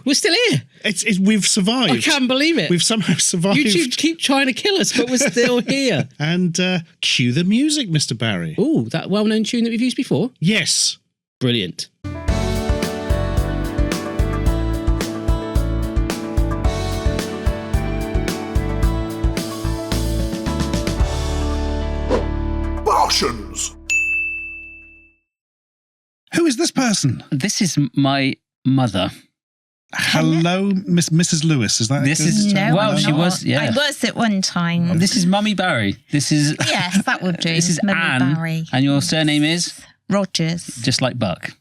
We're still here. We've survived. I can't believe it. We've somehow survived. You keep trying to kill us, but we're still here. And cue the music, Mr. Barry. Oh, that well-known tune that we've used before? Yes. Brilliant. Barshens. Who is this person? This is my mother. Hello, Mrs. Lewis. Is that This good? is No, well, I'm she not. was. Yeah, I was at one time. This is Mummy Barry. This is Yes, that would do. this is Mummy Anne, Barry. and your surname is Rogers. just like Buck.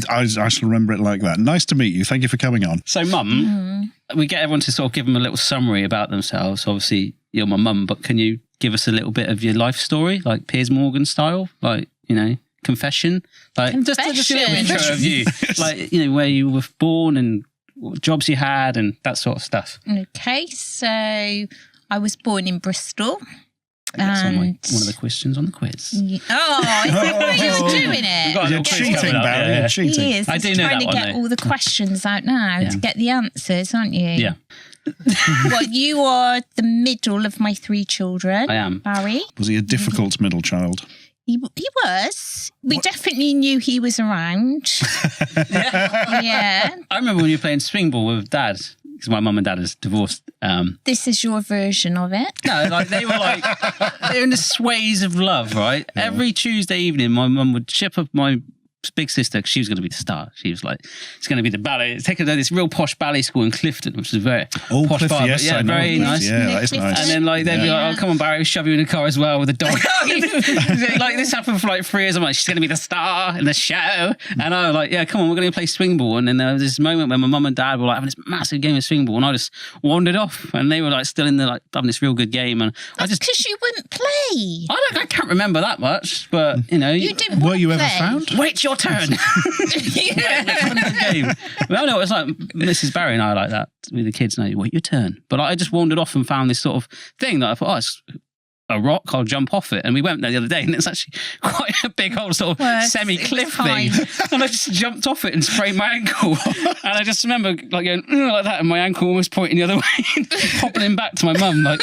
I shall remember it like that. Nice to meet you. Thank you for coming on. So, Mum, we get everyone to sort of give them a little summary about themselves. Obviously, you're my mum, but can you give us a little bit of your life story, like Piers Morgan style, like confession, like just a little intro of you, like where you were born and what jobs you had and that sort of stuff. Okay, so I was born in Bristol. That's And one of the questions on the quiz. is that why you're doing it? got a You're little quiz cheating, coming up, Barry. yeah. You're cheating. He is. I He's do know trying that to one, get though. all the questions out now Yeah. to get the answers, aren't you? Yeah. Well, you are the middle of my three children. I am. Barry. Was he a difficult middle child? He was. We definitely knew he was around. Yeah. I remember when you were playing swing ball with Dad, because my mum and Dad is divorced. This is your version of it. No, like they were in the sways of love, right? Yeah. Every Tuesday evening, my mum would ship up my big sister, because she was going to be the star. She was like, it's going to be the ballet. It's taken her to this real posh ballet school in Clifton, which is very posh Cliff, bar, yes, but I know very Cliff. nice. Yeah, that is nice. And then they'd be like, oh, come on, Barry, we'll shove you in the car as well with a dog. Like this happened for like 3 years. I'm like, she's going to be the star in the show. And I was like, yeah, come on, we're going to play swing ball. And then there was this moment when my mum and Dad were like having this massive game of swing ball, and I just wandered off, and they were like still in the like having this real good game. And That's because you wouldn't play. I can't remember that much, but You didn't Were want you to ever play. found? wait your turn. Game. Well, no, it's like Mrs. Barry and I like that with the kids. Now, wait your turn. But I just wandered off and found this sort of thing that I thought, it's a rock, I'll jump off it. And we went there the other day, and it's actually quite a big old sort of semi-cliff thing. And I just jumped off it and sprained my ankle. And I just remember like going like that, and my ankle almost pointing the other way, hobbling back to my mum like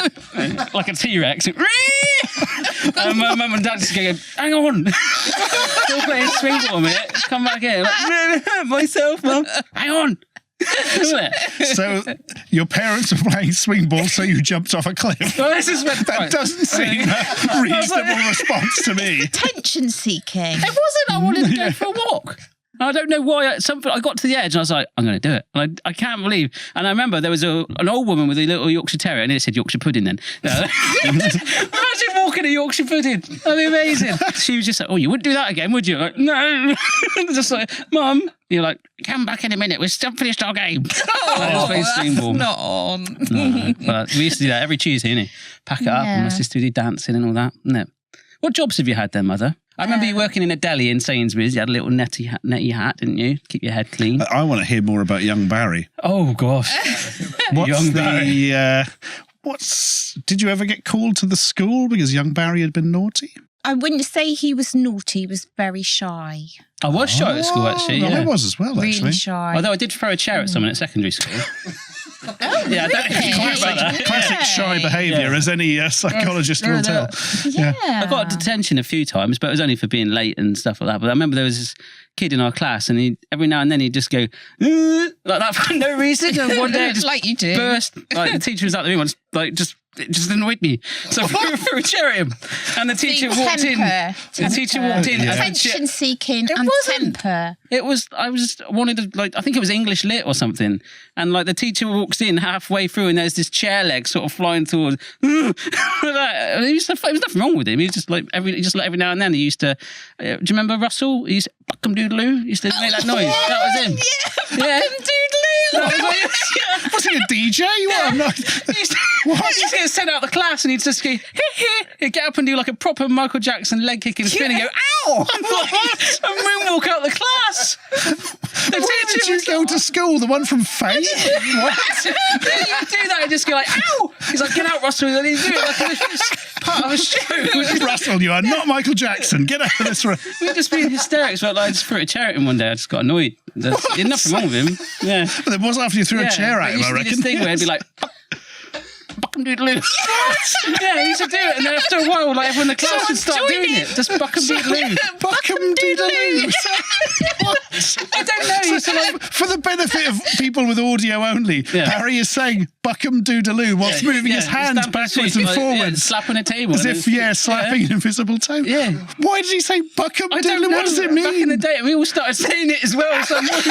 a T-Rex. And my mum and dad just going, hang on. Still playing swing ball a minute. Come back here. Like, myself, mum. Hang on. So your parents were playing swing ball, so you jumped off a cliff. Well, this is That doesn't seem a reasonable response to me. Attention seeking. It wasn't. I wanted to go for a walk. I don't know why. I got to the edge and I was like, I'm going to do it. And I can't believe. And I remember there was an old woman with a little Yorkshire Terrier. I nearly said Yorkshire pudding then. Imagine walking a Yorkshire pudding. That'd be amazing. She was just like, oh, you wouldn't do that again, would you? Like, no. Just like, Mum. You're like, come back in a minute. We've still finished our game. Not on. No, but we used to do that every Tuesday, innit? Pack it up and my sister would do dancing and all that. No. What jobs have you had then, Mother? I remember you working in a deli in Sainsbury's. You had a little netty hat, didn't you? Keep your head clean. I want to hear more about young Barry. Oh, gosh. What's Barry. Did you ever get called to the school because young Barry had been naughty? I wouldn't say he was naughty. He was very shy. I was shy at school, actually. Well, Yeah. I was as well, actually. Really shy. Although I did throw a chair at someone at secondary school. Yeah, I don't know if you're quite about that. Classic shy behaviour, as any psychologist will tell. Yeah. I got detention a few times, but it was only for being late and stuff like that. But I remember there was this kid in our class, and every now and then he'd just go like that for no reason. And one day it just like you do. burst. Like the teacher was out the room, and it just annoyed me. So I threw a chair at him, and the teacher walked in. The teacher walked in. Attention seeking and temper. It was. I wanted to I think it was English lit or something, and the teacher walks in halfway through, and there's this chair leg sort of flying towards. There was nothing wrong with him. He was just every now and then he used to. Do you remember Russell? He used to buck-em-doodle-oo. He used to make that noise. That was him. Yeah, buck-em-doodle-oo. Was he a DJ? What? I'm not... He used to get sent out the class, and he'd just go, he'd get up and do like a proper Michael Jackson leg kick and spin and go, ow! And moonwalk out the class. Where did you go to school? The one from Fave? What? He'd do that and just go like, ow! He's like, get out, Russell. And he'd do it like this part of a show. Russell, you are not Michael Jackson. Get out of this room. We were just being hysterics. But I just threw a chair at him one day. I just got annoyed. There's nothing wrong with him. Yeah. But it was after you threw a chair at him, I reckon. This thing where he'd be like, buck 'em doodaloo. Yeah, he used to do it. And then after a while, like everyone in the class would start doing it. Just buck 'em doodaloo. Buck 'em doodaloo. I don't know. So, for the benefit of people with audio only, Harry is saying buck 'em doodaloo whilst moving his hands backwards and forwards. Slapping a table. As if, slapping an invisible toe. Yeah. Why did he say buck 'em doodaloo? What does it mean? Back in the day, we all started saying it as well. So I'm like,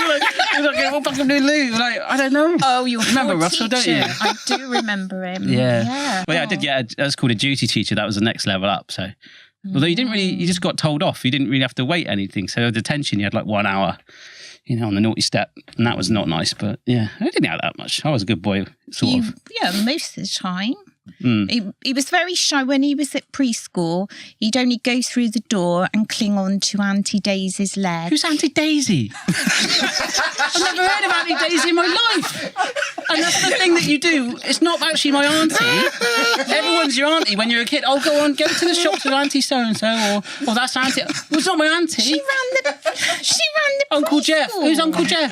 buck 'em doodaloo. Like, I don't know. Oh, you remember Russell, don't you? I do remember him. Yeah. Well, I did get that was called a duty teacher. That was the next level up. So, although you just got told off. You didn't really have to wait anything. So detention, you had like 1 hour, on the naughty step, and that was not nice. But yeah, I didn't have that much. I was a good boy, sort of. Yeah, most of the time. He was very shy when he was at preschool. He'd only go through the door and cling on to Auntie Daisy's leg. Who's Auntie Daisy? I've never heard of Auntie Daisy in my life. And that's the thing that you do. It's not actually my auntie. Everyone's your auntie when you're a kid. Oh, go to the shops with Auntie so-and-so, or that's Auntie. Well, it's not my auntie. She ran the Uncle preschool. Jeff. Who's Uncle Jeff?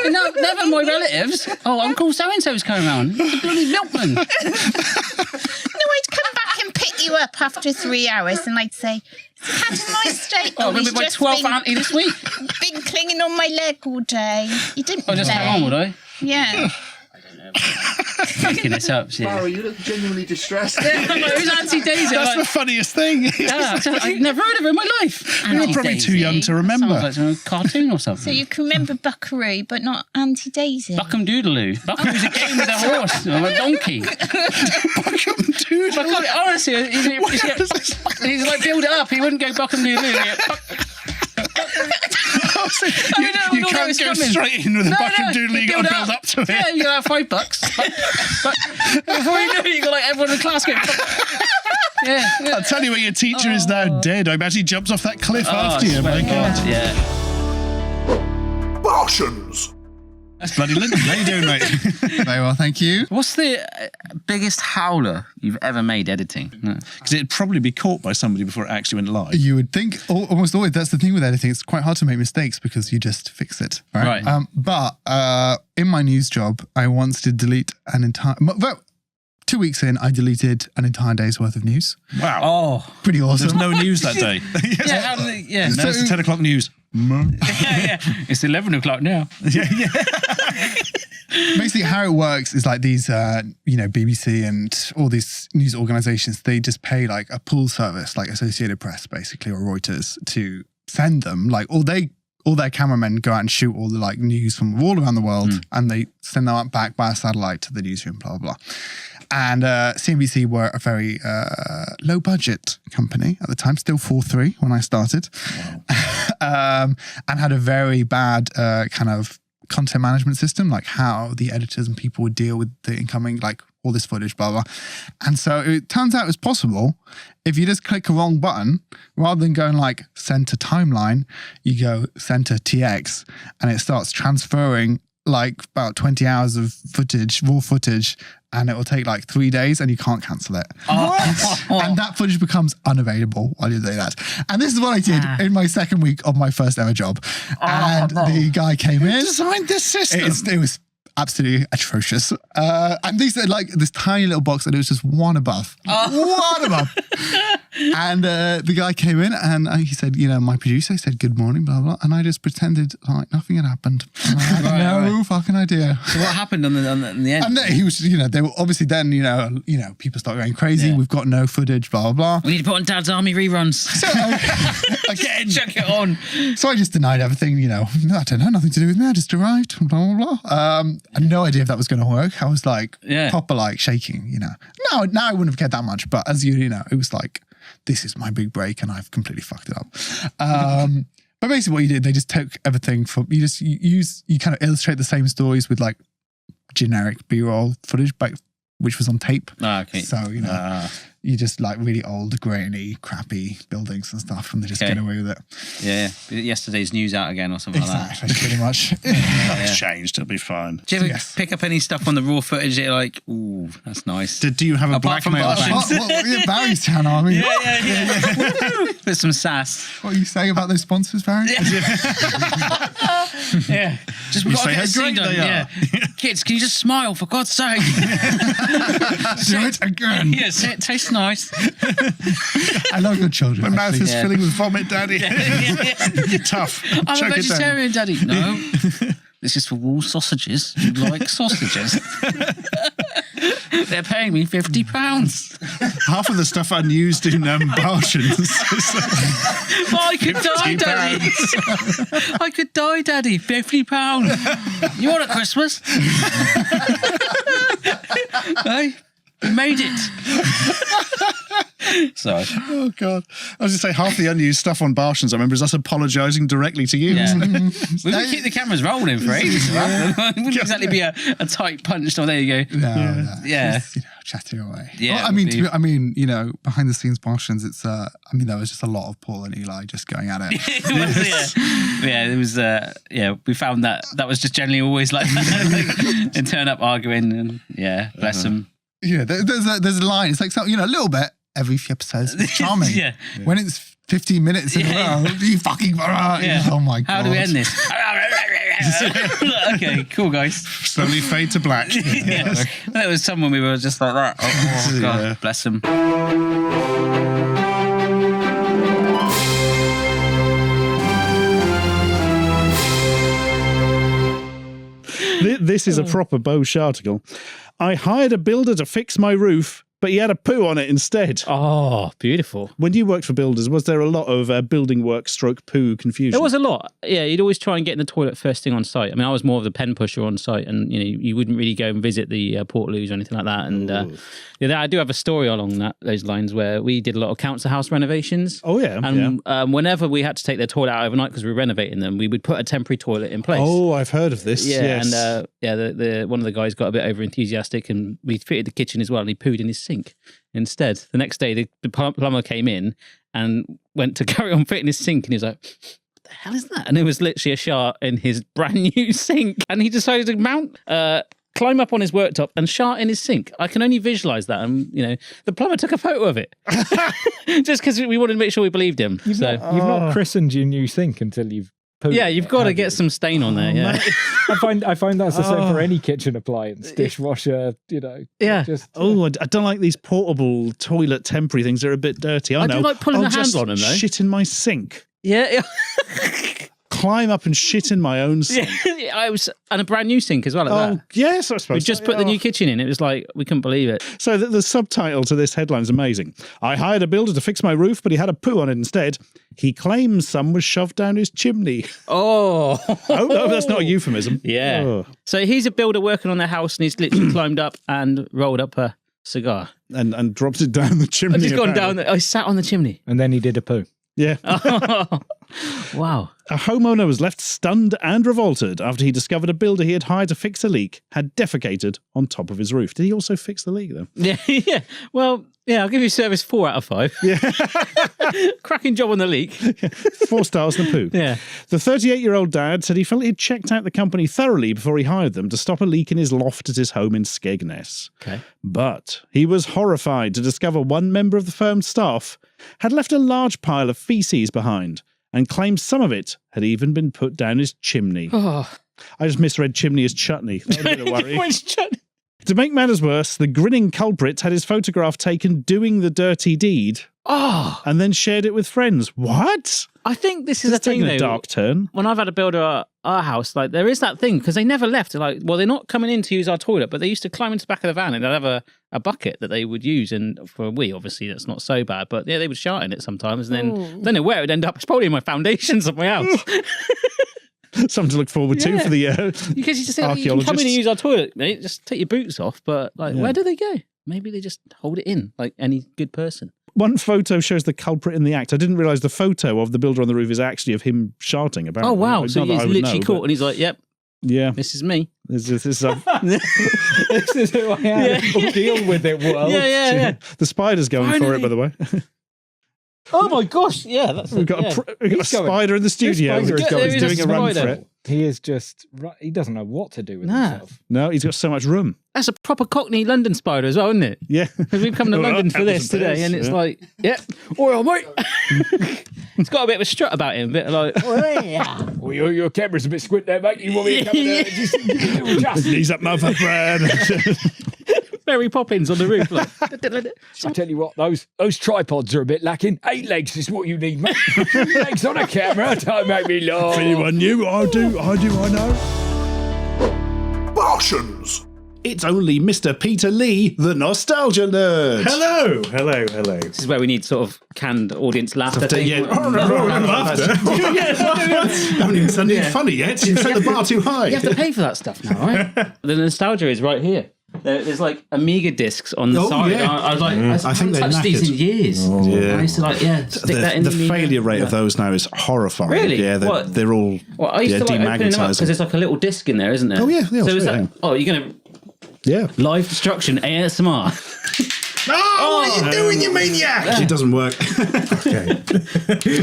No, never my relatives. Oh, Uncle so-and-so's coming around. He's a bloody milkman. No, I'd come back and pick you up after 3 hours and I'd say, had a nice day. Oh, he's with my just 12th auntie this week. Been clinging on my leg all day. You didn't just play. hang on, would I? Yeah. Making this up, Barry, you look genuinely distressed. Who's Auntie Daisy? That's the funniest thing. Yeah, I've never heard of her in my life. You're probably too young to remember. Sounds like a cartoon or something. So you can remember Buckaroo, but not Auntie Daisy. Buck 'em doodaloo. Buckaroo's a game with a horse or a donkey. Buck 'em doodaloo. Honestly, he's like build it up. He wouldn't go buck 'em doodaloo. You can't go straight in with a buck 'em doodaloo. You got to build up to it. Yeah, you have $5. But before you know it, you got like everyone in the class going. Yeah. I'll tell you what, your teacher is now dead. I imagine he jumps off that cliff after you. My God. Yeah. Barshens. That's bloody Linton. How you doing, mate? Very well, thank you. What's the biggest howler you've ever made editing? Because it'd probably be caught by somebody before it actually went live. You would think almost always that's the thing with editing. It's quite hard to make mistakes because you just fix it, right? But in my news job, I once did delete an entire. Well, 2 weeks in, I deleted an entire day's worth of news. Wow. Oh, Pretty awesome. There's no news that day. yeah. How did it, yeah. No, it's the 10 o'clock news. Yeah. It's 11 o'clock now. Yeah. Basically, how it works is like these, BBC and all these news organizations, they just pay like a pool service, like Associated Press, basically, or Reuters, to send them. Like all their cameramen go out and shoot all the like news from all around the world, and they send them back by a satellite to the newsroom, blah, blah, blah. And CNBC were a very low budget company at the time, still 4.3 when I started, and had a very bad kind of content management system, like how the editors and people would deal with the incoming, like all this footage, blah, blah. And so it turns out it's possible if you just click a wrong button, rather than going like send to timeline, you go send to TX, and it starts transferring like about 20 hours of footage, raw footage, and it will take like 3 days and you can't cancel it. And that footage becomes unavailable while you're doing that. And this is what I did in my second week of my first ever job. And the guy came in. Designed this system. It was absolutely atrocious. And these are like this tiny little box, and it was just one above. One above. And the guy came in and he said, my producer said, good morning, blah, blah. And I just pretended like nothing had happened. And I had no fucking idea. So what happened in the end? And then he was, they were obviously then, people start going crazy. Yeah. We've got no footage, blah, blah, blah. We need to put on Dad's Army reruns. So, again, check it on. So I just denied everything, I don't know, nothing to do with me. I just arrived, blah, blah, blah. I had no idea if that was going to work. I was like, proper like shaking, No, now I wouldn't have cared that much. But as it was like, this is my big break and I've completely fucked it up. But basically what you did, they just took everything from, you kind of illustrate the same stories with like generic B-roll footage, which was on tape. Okay. So, you just like really old, grainy, crappy buildings and stuff, and they just get away with it. Yeah, yesterday's news out again or something like that. Pretty much. That's changed. It'll be fine. Do you ever pick up any stuff on the raw footage that you're like, ooh, that's nice? Do you have a Apart from blackmail Barshens. bank? Barry's channel. I mean, With some sass. what are you saying about those sponsors, Barry? Yeah. Just We say how great they are. Yeah. Kids, can you just smile for God's sake? Do it again. Yes, it tastes nice. I love your children. My mouth actually. is filling with vomit, Daddy. You're tough. I'm a Choke it down. vegetarian, Daddy. No. This is for all sausages who like sausages. They're paying me £50. Half of the stuff unused in Barshens. I could die, Daddy. I could die, Daddy. £50. You want a Christmas? Hey, we made it. Sorry. Oh, God. I was going to say, half the unused stuff on Barshens, I remember, is us apologising directly to you. Yeah. Isn't it? We would keep the cameras rolling for ages. It wouldn't exactly be a tight punch. Oh, there you go. No. Yeah. Just, chatting away. Yeah, Well, I mean, behind the scenes Barshens, it's there was just a lot of Paul and Eli just going at it. It was. We found that was just generally always like that. And turn up arguing and bless them. Yeah, there's a line. It's like a little bit every few episodes. It's charming. Yeah. When it's 15 minutes in a row, you fucking. Oh my God. How do we end this? Okay, cool, guys. Slowly fade to black. Yes. There was someone we were just like that. Oh God, bless them. This is a proper Bosch article. I hired a builder to fix my roof, but he had a poo on it instead. Oh, beautiful. When you worked for builders, was there a lot of building work stroke poo confusion? There was a lot. Yeah, you'd always try and get in the toilet first thing on site. I mean, I was more of the pen pusher on site, and you wouldn't really go and visit the Portaloos or anything like that. And I do have a story along those lines where we did a lot of council house renovations. Oh yeah, and whenever we had to take their toilet out overnight because we were renovating them, we would put a temporary toilet in place. Oh, I've heard of this. Yeah, yes. and the one of the guys got a bit over enthusiastic, and we fitted the kitchen as well, and he pooed in his sink instead. The next day, the plumber came in and went to carry on fitting his sink, and he was like, "What the hell is that?" And it was literally a shart in his brand new sink, and he decided to climb up on his worktop and shart in his sink. I can only visualize that, and the plumber took a photo of it just because we wanted to make sure we believed him. You've not christened your new sink until you've. Yeah, you've got to get some stain on there. Yeah, I find that's the same for any kitchen appliance, dishwasher. Yeah. Just, I don't like these portable toilet temporary things. They're a bit dirty. I know. do like pulling I'll the handle just on them though. Shit in my sink. Yeah. Climb up and shit in my own sink. And a brand new sink as well. Oh, yes, I suppose. We just put the new kitchen in. It was like, we couldn't believe it. So the subtitle to this headline is amazing. I hired a builder to fix my roof, but he had a poo on it instead. He claims some was shoved down his chimney. Oh. Oh, no, that's not a euphemism. Yeah. Oh. So he's a builder working on their house, and he's literally climbed up and rolled up a cigar. And dropped it down the chimney. He's gone down. He sat on the chimney. and then he did a poo. Yeah. Oh. Wow. A homeowner was left stunned and revolted after he discovered a builder he had hired to fix a leak had defecated on top of his roof. Did he also fix the leak, though? Yeah. Yeah. Well, yeah, I'll give you service 4 out of 5. Yeah. Cracking job on the leak. 4 stars and a poo. Yeah. The 38-year-old dad said he felt he'd checked out the company thoroughly before he hired them to stop a leak in his loft at his home in Skegness. Okay. But he was horrified to discover one member of the firm's staff had left a large pile of feces behind and claimed some of it had even been put down his chimney. Oh. I just misread chimney as chutney. That was a bit of worry. When's chutney? To make matters worse, the grinning culprit had his photograph taken doing the dirty deed Oh. and then shared it with friends. What? I think this is a thing, taking though. a dark turn. When I've had a builder at our house, like, there is that thing, because they never left. They're like, well, they're not coming in to use our toilet, but they used to climb into the back of the van and they'd have a bucket that they would use. And for a wee, obviously, that's not so bad. But yeah, they would shart in it sometimes. And then, don't know where it would end up. It's probably in my foundations of my house. Something to look forward to for the Because you just say, you can come in and use our toilet, mate. Just take your boots off. But like, where do they go? Maybe they just hold it in, like any good person. One photo shows the culprit in the act. I didn't realise the photo of the builder on the roof is actually of him sharting, apparently. Oh, wow. So Not that he's I would literally know, caught but- and he's like, yep, Yeah. This is me. This is This is who I am. We'll deal with it, world. Yeah. the spider's going for it, by the way. Oh my gosh! Yeah, that's We've got a spider in the studio. This spider He's doing a run for it. He is just, he doesn't know what to do with Nah. himself. No, he's got so much room. That's a proper Cockney London spider as well, isn't it? Yeah. Because we've come to Well, London for apples this and today, pears, and it's yeah. like, yep, oil, mate. It's got a bit of a strut about him, a bit like, Well, your camera's a bit squint there, mate. You want me to come in there and just give me a little adjust? Knees up, mouth up, Brad. Mary Poppins on the roof. Like, I tell you what, those tripods are a bit lacking. 8 legs is what you need, mate. 2 legs on a camera, don't make me laugh. Anyone new? I know. Barshens. It's only Mr. Peter Lee, the Nostalgia Nerd. Hello. this is where we need sort of canned audience laughter. Thing. Yeah. Laughter. Haven't even said anything funny yet. You've set the bar too high. You have to pay for that stuff now, right? The nostalgia is right here. There's like Amiga discs on the side. Yeah. I was like, I think they're touched these in years. Yeah. I used to like, stick that in the Amiga. failure rate of those now is horrifying. Really? Yeah, they're all Well, I used to like opening them up because demagnetizing. there's like a little disc in there, isn't there? Oh, yeah, So is yeah. that? Oh, you're gonna Yeah. live destruction ASMR. Oh, what are you doing, you maniac? It doesn't work. Okay.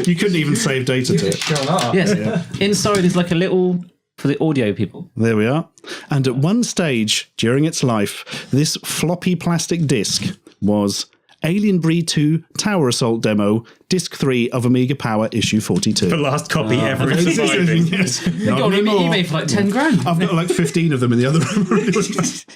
You couldn't even save data to it. Yes. Inside is like a little for the audio people. There we are. And at one stage during its life, this floppy plastic disc was Alien Breed 2 Tower Assault Demo, Disc 3 of Amiga Power Issue 42. The last copy ever surviving. They got on eBay for like 10 grand. I've got like 15 of them in the other room.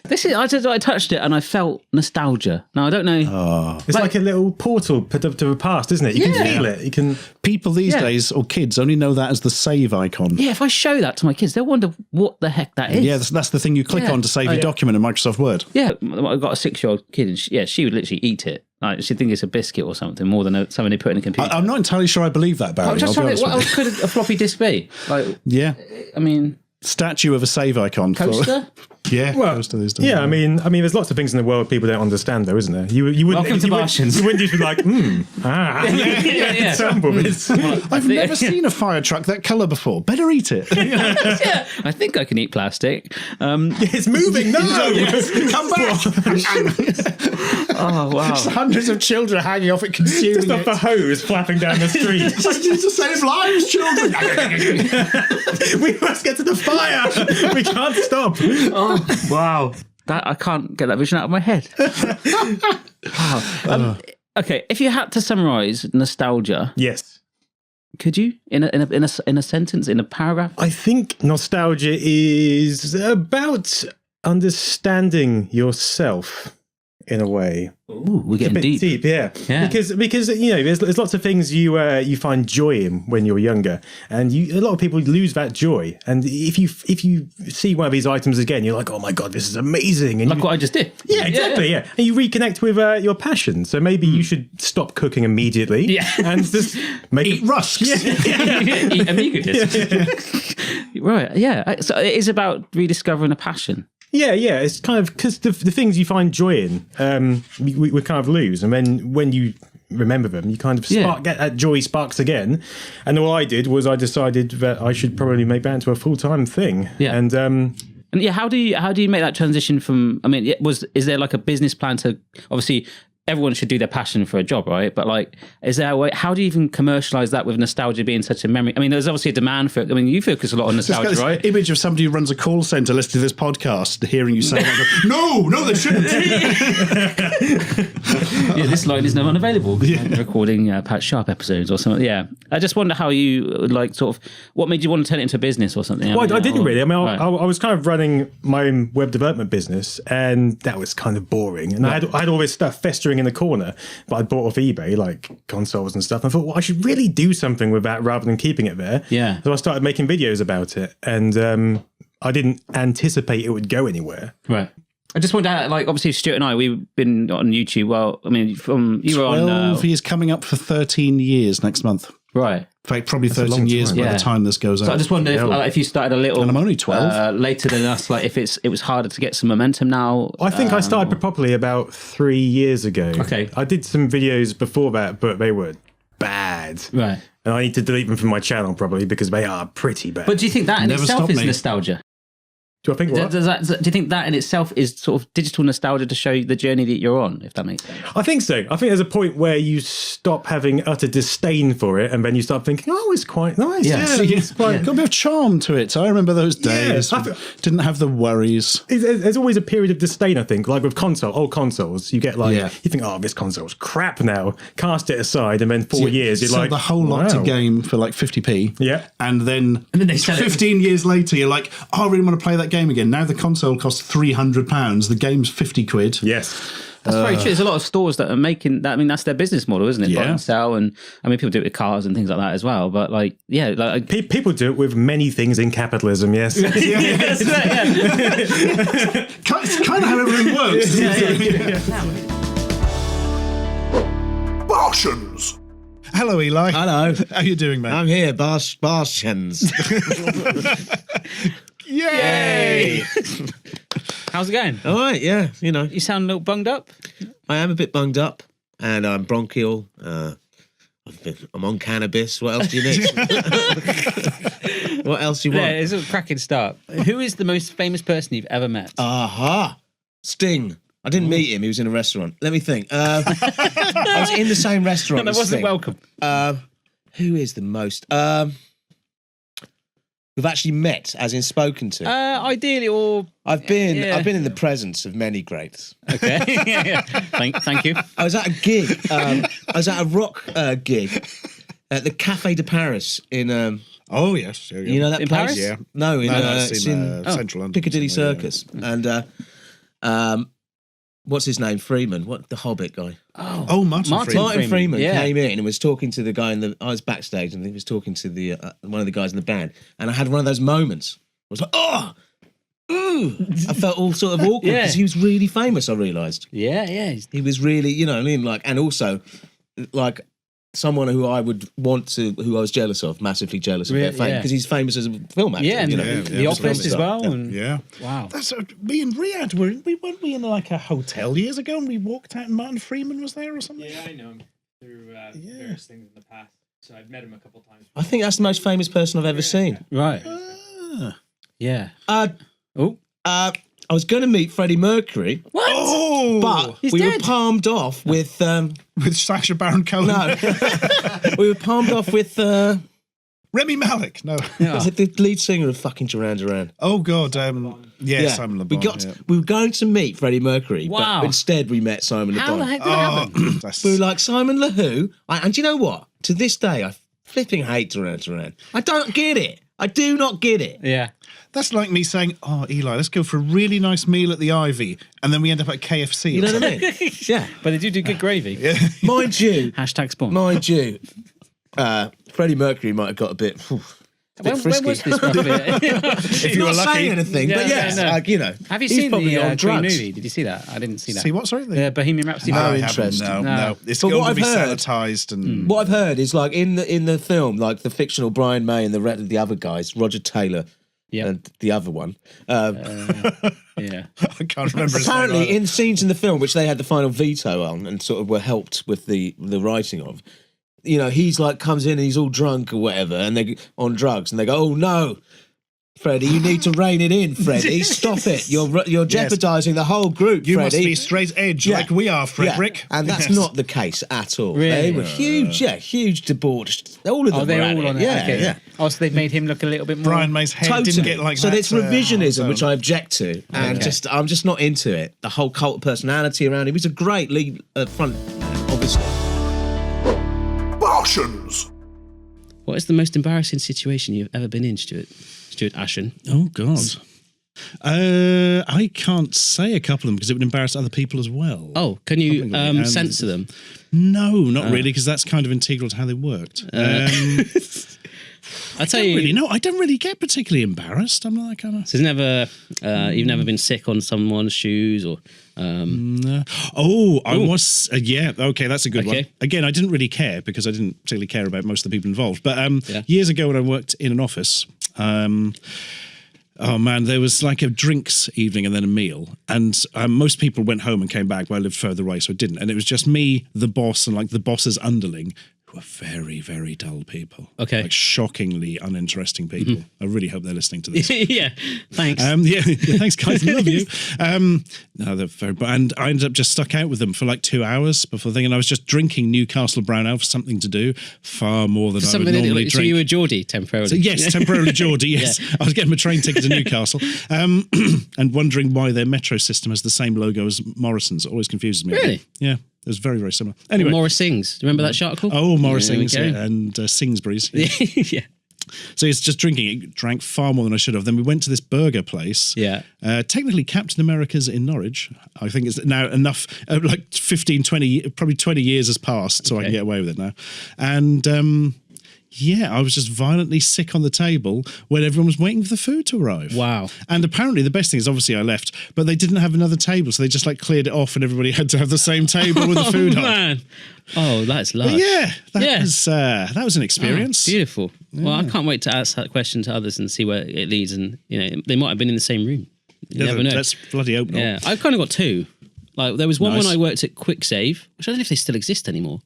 This is. I touched it and I felt nostalgia. Now I don't know. It's like a little portal to the past, isn't it? You can feel it. You can. People these days, or kids, only know that as the save icon. Yeah, if I show that to my kids, they'll wonder what the heck that is. Yeah, that's the thing you click on to save your document in Microsoft Word. Yeah, I've got a 6-year-old kid, and she would literally eat it. Like, she'd think it's a biscuit or something more than something they put in a computer. I'm not entirely sure I believe that, Barry. I'm just trying to. What else could a floppy disk be? Like, Yeah. I mean, Statue of a save icon. coaster. Coaster these days. Yeah, I mean, there's lots of things in the world people don't understand, though, isn't there? You wouldn't. Welcome to Barshens. You wouldn't just be like, Yeah. Example. I've never seen a fire truck that colour before. Better eat it. Yeah, I think I can eat plastic. It's moving. No, Come back. Oh wow! Hundreds of children hanging off it, consuming just off the hose flapping down the street. I need to save lives, children. We must get to the fire. We can't stop. Oh wow! That I can't get that vision out of my head. Wow. Okay, if you had to summarise nostalgia, Yes. could you in a sentence, in a paragraph? I think nostalgia is about understanding yourself in a way. Ooh, we're A getting bit deep. yeah. Yeah. Because there's lots of things you find joy in when you're younger, and a lot of people lose that joy. And if you see one of these items again, you're like, oh my god, this is amazing! And Like what I just did. yeah, exactly, yeah. And you reconnect with your passion. So maybe you should stop cooking immediately, Yeah. and just make Eat rusks. Eat Amiga discs. Right, yeah. So it is about rediscovering a passion. Yeah. It's kind of because the things you find joy in, we kind of lose, and then when you remember them, you kind of get that joy sparks again. And all I did was I decided that I should probably make that into a full-time thing. Yeah. And And yeah, how do you make that transition from? I mean, is there like a business plan to? Obviously, everyone should do their passion for a job, right? But like, is there a way? How do you even commercialize that with nostalgia being such a memory? I mean, there's obviously a demand for it. I mean, you focus a lot on Just got nostalgia, this right? image of somebody who runs a call centre listening to this podcast, hearing you say, no, they shouldn't. Yeah, this line is now unavailable. Recording Pat Sharp episodes or something. Yeah, I just wonder how you like sort of what made you want to turn it into a business or something. well, I didn't really. I mean, Right. I was kind of running my own web development business, and that was kind of boring. And I had all this stuff festering in the corner, but I bought off eBay, like consoles and stuff. And I thought, well, I should really do something with that rather than keeping it there. Yeah. So I started making videos about it, and I didn't anticipate it would go anywhere. Right. I just wonder, how, like, obviously, Stuart and I, we've been on YouTube. Well, I mean, you were on 12 years coming up for 13 years next month. right. In fact, probably That's a 13 long years time. by Yeah. the time this goes out. So I just wonder if you started a little, And I'm only 12. later than us. Like, if it was harder to get some momentum now. I think I started properly about 3 years ago. Okay. I did some videos before that, but they were bad. Right. And I need to delete them from my channel probably because they are pretty bad. But do you think that in Never itself stop is me. nostalgia? Do I think what? Do you think that in itself is sort of digital nostalgia to show you the journey that you're on, if that makes sense? I think so. I think there's a point where you stop having utter disdain for it, and then you start thinking, "Oh, it's quite nice." Yeah, it's quite got a bit of charm to it. I remember those days. Didn't have the worries. There's always a period of disdain, I think. Like with old consoles, you get you think, "Oh, this console's crap now." Cast it aside, and then 4 years, you're like, the whole lot to game for like 50p. Yeah, and then they sell 15 years later, you're like, "Oh, I really want to play that game again." Now the console costs £300. The game's 50 quid. Yes. That's very true. There's a lot of stores that are making that. I mean, that's their business model, isn't it? Buy and sell, and I mean, people do it with cars and things like that as well. But people do it with many things in capitalism. Yes. It's kind of how everything works. Barshens. Hello, Eli. Hello. How you doing, mate? I'm here, Barshens. Yay! How's it going? All right, yeah. You sound a little bunged up. I am a bit bunged up, and I'm bronchial. I'm on cannabis. What else do you need? What else do you want? Yeah, it's a cracking start. Who is the most famous person you've ever met? Aha! Sting. I didn't meet him. He was in a restaurant. Let me think. I was in the same restaurant. And I wasn't welcome. Who is the most? We've actually met, as in spoken to. Ideally, or I've been in the presence of many greats. Okay, Thank you. I was at a gig. I was at a rock gig at the Café de Paris in. Oh yes, you know that in place? Paris? Yeah. No, it's in Central London, Piccadilly Circus, and what's his name? Freeman. What, the Hobbit guy? Oh, Martin Freeman came in and was talking to the guy I was backstage, and he was talking to the one of the guys in the band, and I had one of those moments. I was like, oh, ooh! I felt all sort of awkward because he was really famous. I realised. Yeah. He was really, I mean, and also, someone who I would want to, who I was jealous of, massively jealous of their fame, because he's famous as a film actor. Yeah, and The Office as well. And wow. That's me and Riyadh weren't we in like a hotel years ago, and we walked out and Martin Freeman was there or something? Yeah, I know him through various things in the past. So I've met him a couple of times. I think that's the most famous person I've ever seen. Right. Yeah. I was going to meet Freddie Mercury. What? Oh, but He's we dead. were palmed off with Sacha Baron Cohen. No, we were palmed off with Remy Malik. No, was it the lead singer of fucking Duran Duran? Oh God, Simon Le Bon. We were going to meet Freddie Mercury, Wow. but instead we met Simon Le Bon. How the heck did that happen? We were like, Simon Le who? And do you know what? To this day, I flipping hate Duran Duran. I don't get it. I do not get it. Yeah. That's like me saying, "Oh, Eli, let's go for a really nice meal at the Ivy," and then we end up at KFC. You know what I mean? Yeah. But they do good gravy. Mind you. Hashtag spawn. Mind you. Freddie Mercury might have got a bit When was this roughly? If you were lucky. Saying anything, but yes, Have you he's seen probably the on drugs. movie? Did you see that? I didn't see that. See what? Sorry, the Bohemian Rhapsody. No movie? interest. No. It's But going what to be I've heard- sanitized and What I've heard is like in the film, like the fictional Brian May and the other guys, Roger Taylor and the other one. Yeah. I can't remember. Apparently, in scenes in the film which they had the final veto on and sort of were helped with the writing of, he's like comes in and he's all drunk or whatever, and they on drugs, and they go, "Oh no, Freddie, you need to rein it in, Freddie. Stop it. You're jeopardising the whole group, You Freddie. must be straight edge like we are, Frederick." Yeah. And that's not the case at all. Really? They were huge debauched. All of them they're were at all it. on it. Yeah, Okay. yeah. Oh, so they've made him look a little bit more. Brian May's head didn't get like so that. it's revisionism, so- which I object to, and I'm just not into it. The whole cult of personality around him. He's a great lead front man, obviously. Barshens. What is the most embarrassing situation you've ever been in, Stuart Ashen? Oh God. I can't say a couple of them because it would embarrass other people as well. Oh, can you censor them? No, not really, because that's kind of integral to how they worked. I tell you, No, I don't really get particularly embarrassed. I'm not that kind of. So you've never been sick on someone's shoes or. No. Oh, I was. Yeah. Okay, that's a good one. Again, I didn't really care because I didn't particularly care about most of the people involved. But years ago, when I worked in an office. Oh man, there was like a drinks evening and then a meal, and most people went home and came back. But I lived further away, so I didn't. And it was just me, the boss, and like the boss's underling, were very, very dull people. Okay. Like shockingly uninteresting people. I really hope they're listening to this. Yeah, thanks. Yeah, thanks, guys. I love you. No, they're very. And I ended up just stuck out with them for like 2 hours before thinking I was just drinking Newcastle Brown Ale for something to do, far more than I would normally drink. So you were Geordie temporarily? So, yes, temporarily Geordie, yes. I was getting my train ticket to Newcastle and wondering why their metro system has the same logo as Morrison's. It always confuses me. Really? Yeah. It was very, very similar. Anyway. Morris Sings. Do you remember that article? Oh, Morris Sings, and Singsbury's. Yeah. So it's just drinking. It drank far more than I should have. Then we went to this burger place. Yeah. Technically Captain America's in Norwich. I think it's now enough, like 15, 20, probably 20 years has passed, so I can get away with it now. And I was just violently sick on the table when everyone was waiting for the food to arrive. Wow. And apparently the best thing is obviously I left, but they didn't have another table, so they just like cleared it off and everybody had to have the same table with the food on. Man. Oh, that's lush. But that was an experience. Oh, beautiful. Yeah. Well, I can't wait to ask that question to others and see where it leads. And, they might have been in the same room. You never know. Let's bloody hope not. Yeah, I've kind of got two. Like, there was one Nice. when I worked at Quick Save, which I don't know if they still exist anymore.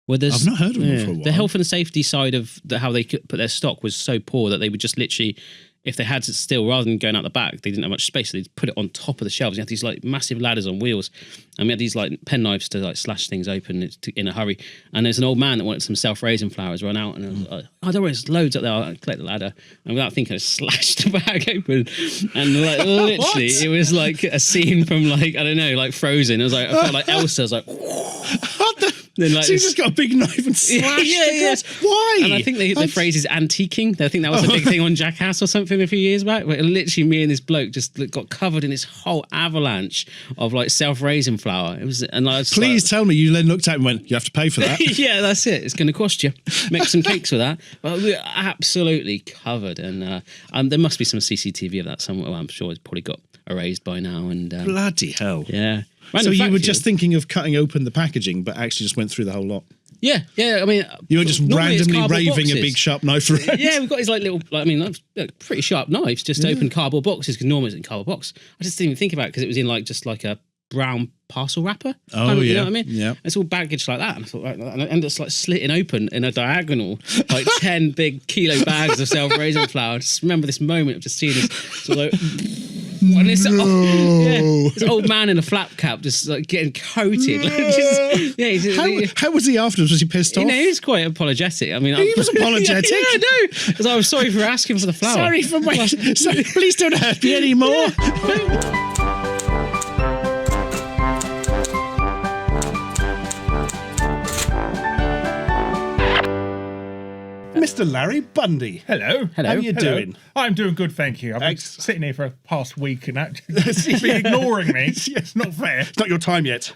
Where I've not heard of them for a while. The health and safety side of how they could put their stock was so poor that they would just literally, if they had it still, rather than going out the back, they didn't have much space, so they'd put it on top of the shelves. You had these like massive ladders on wheels, and we had these like penknives to like slash things open in a hurry. And there's an old man that wanted some self-raising flowers run out, and I was like, oh, don't worry, there's loads up there. I'll collect the ladder. And without thinking, I slashed the bag open, and like literally, it was like a scene from like, I don't know, like Frozen. It was like, I felt like Elsa. I was like, what the? Then, like, so you just got a big knife and slashed it. Why? And I think the phrase is antiquing. I think that was a big thing on Jackass or something a few years back, where literally me and this bloke just got covered in this whole avalanche of like self-raising flour. It was, and I was Please tell me you then looked at it and went, you have to pay for that. Yeah, that's it. It's going to cost you. Make some cakes with that. Well, we were absolutely covered, and there must be some CCTV of that somewhere. Well, I'm sure it's probably got erased by now. And bloody hell. Yeah. So you were just thinking of cutting open the packaging, but actually just went through the whole lot. Yeah. I mean, you were just randomly raving a big sharp knife around. Yeah, we've got these like little, pretty sharp knives just to open cardboard boxes, because normally it's in cardboard box. I just didn't even think about it because it was in like just like a brown parcel wrapper. You know what I mean? Yeah. It's all baggage like that. And I thought, right, and I ended up like slitting open in a diagonal, like 10 big kilo bags of self-raising flour. I just remember this moment of just seeing this sort of like, and this old man in a flap cap just like getting coated. How was he afterwards? Was he pissed off? He was quite apologetic. I mean, he was apologetic. Yeah, I know. Because I was sorry for asking for the flour. Sorry for my. Please don't hurt me anymore. Mr. Larry Bundy. Hello. How are you doing? I'm doing good, thank you. I've been sitting here for the past week and you've been ignoring me. It's not fair. It's not your time yet.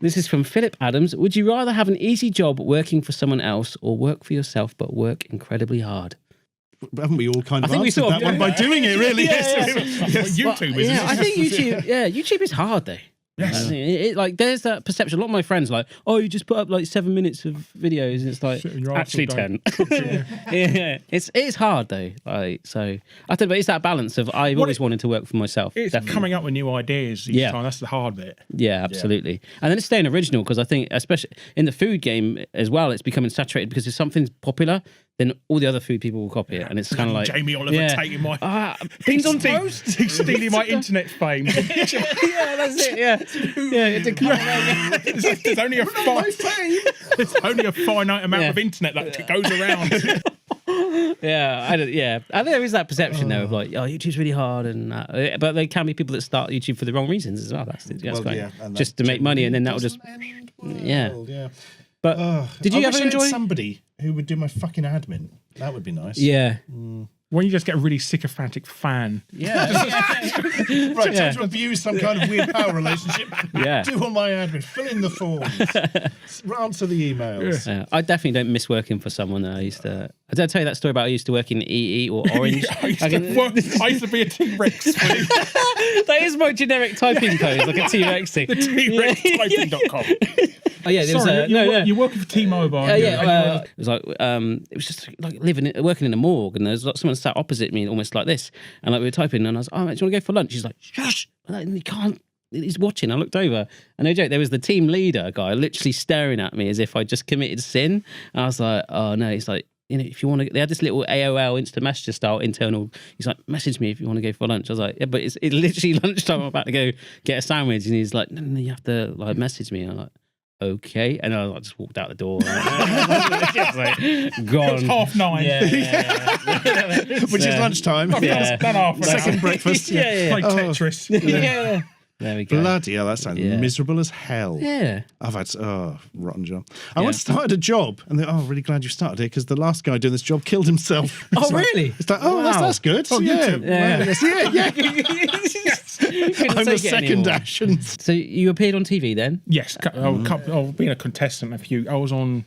This is from Philip Adams. Would you rather have an easy job working for someone else or work for yourself but work incredibly hard? Haven't we all kind of answered that one by doing it, really? Yes. YouTube is. I think YouTube is hard though. Yes. There's that perception. A lot of my friends are like, oh, you just put up like 7 minutes of videos, and it's like actually 10. It's hard though. So I think, but it's that balance of I've always wanted to work for myself. It's definitely. Coming up with new ideas each time. That's the hard bit. Yeah, absolutely. And then it's staying original, because I think, especially in the food game as well, it's becoming saturated, because if something's popular, then all the other food people will copy it, and it's kind of like Jamie Oliver taking my beans on toast, stealing my internet fame. That's it. There's only a finite amount of internet that goes around. I think there is that perception though of like, oh, YouTube's really hard, and but there can be people that start YouTube for the wrong reasons as well. That's just to make money, and then that'll just But did you ever enjoy somebody who would do my fucking admin? That would be nice. Yeah. When you just get a really sycophantic fan. Yeah. Right, time to abuse some kind of weird power relationship. Yeah. Do all my admin, fill in the forms, answer the emails. Yeah. I definitely don't miss working for someone. Did I tell you that story about I used to work in EE or Orange? I used to be a T-Rex. That is my generic typing code, like a T-Rex thing. The T-RexTyping.com. Oh yeah, there Sorry, you're working for T-Mobile. It was like it was just like working in a morgue, and there's someone sat opposite me, almost like this, and like we were typing, and I was, oh, mate, do you want to go for lunch? He's like, shush, you can't he's watching. I looked over, and no joke, there was the team leader guy literally staring at me as if I just committed sin. And I was like, oh no. He's like, you know, if you want to, they had this little AOL instant messenger style internal. He's like, message me if you want to go for lunch. I was like, yeah, but it's literally lunchtime. I'm about to go get a sandwich, and he's like, no, you have to like message me. And I'm like, okay, and I just walked out the door. Just like, gone. It's 9:30. Yeah. Which is lunchtime. Done half an Second hour. breakfast. Like Tetris. Yeah. There we go. Bloody hell, that sounds miserable as hell. Yeah. I've had, rotten job. I once started a job, and they're, really glad you started here, because the last guy doing this job killed himself. Oh, really? It's like, that's good. Oh, yeah. Yeah. I'm the second Ashens. So you appeared on TV then? Yes, I've been a contestant a few. I was in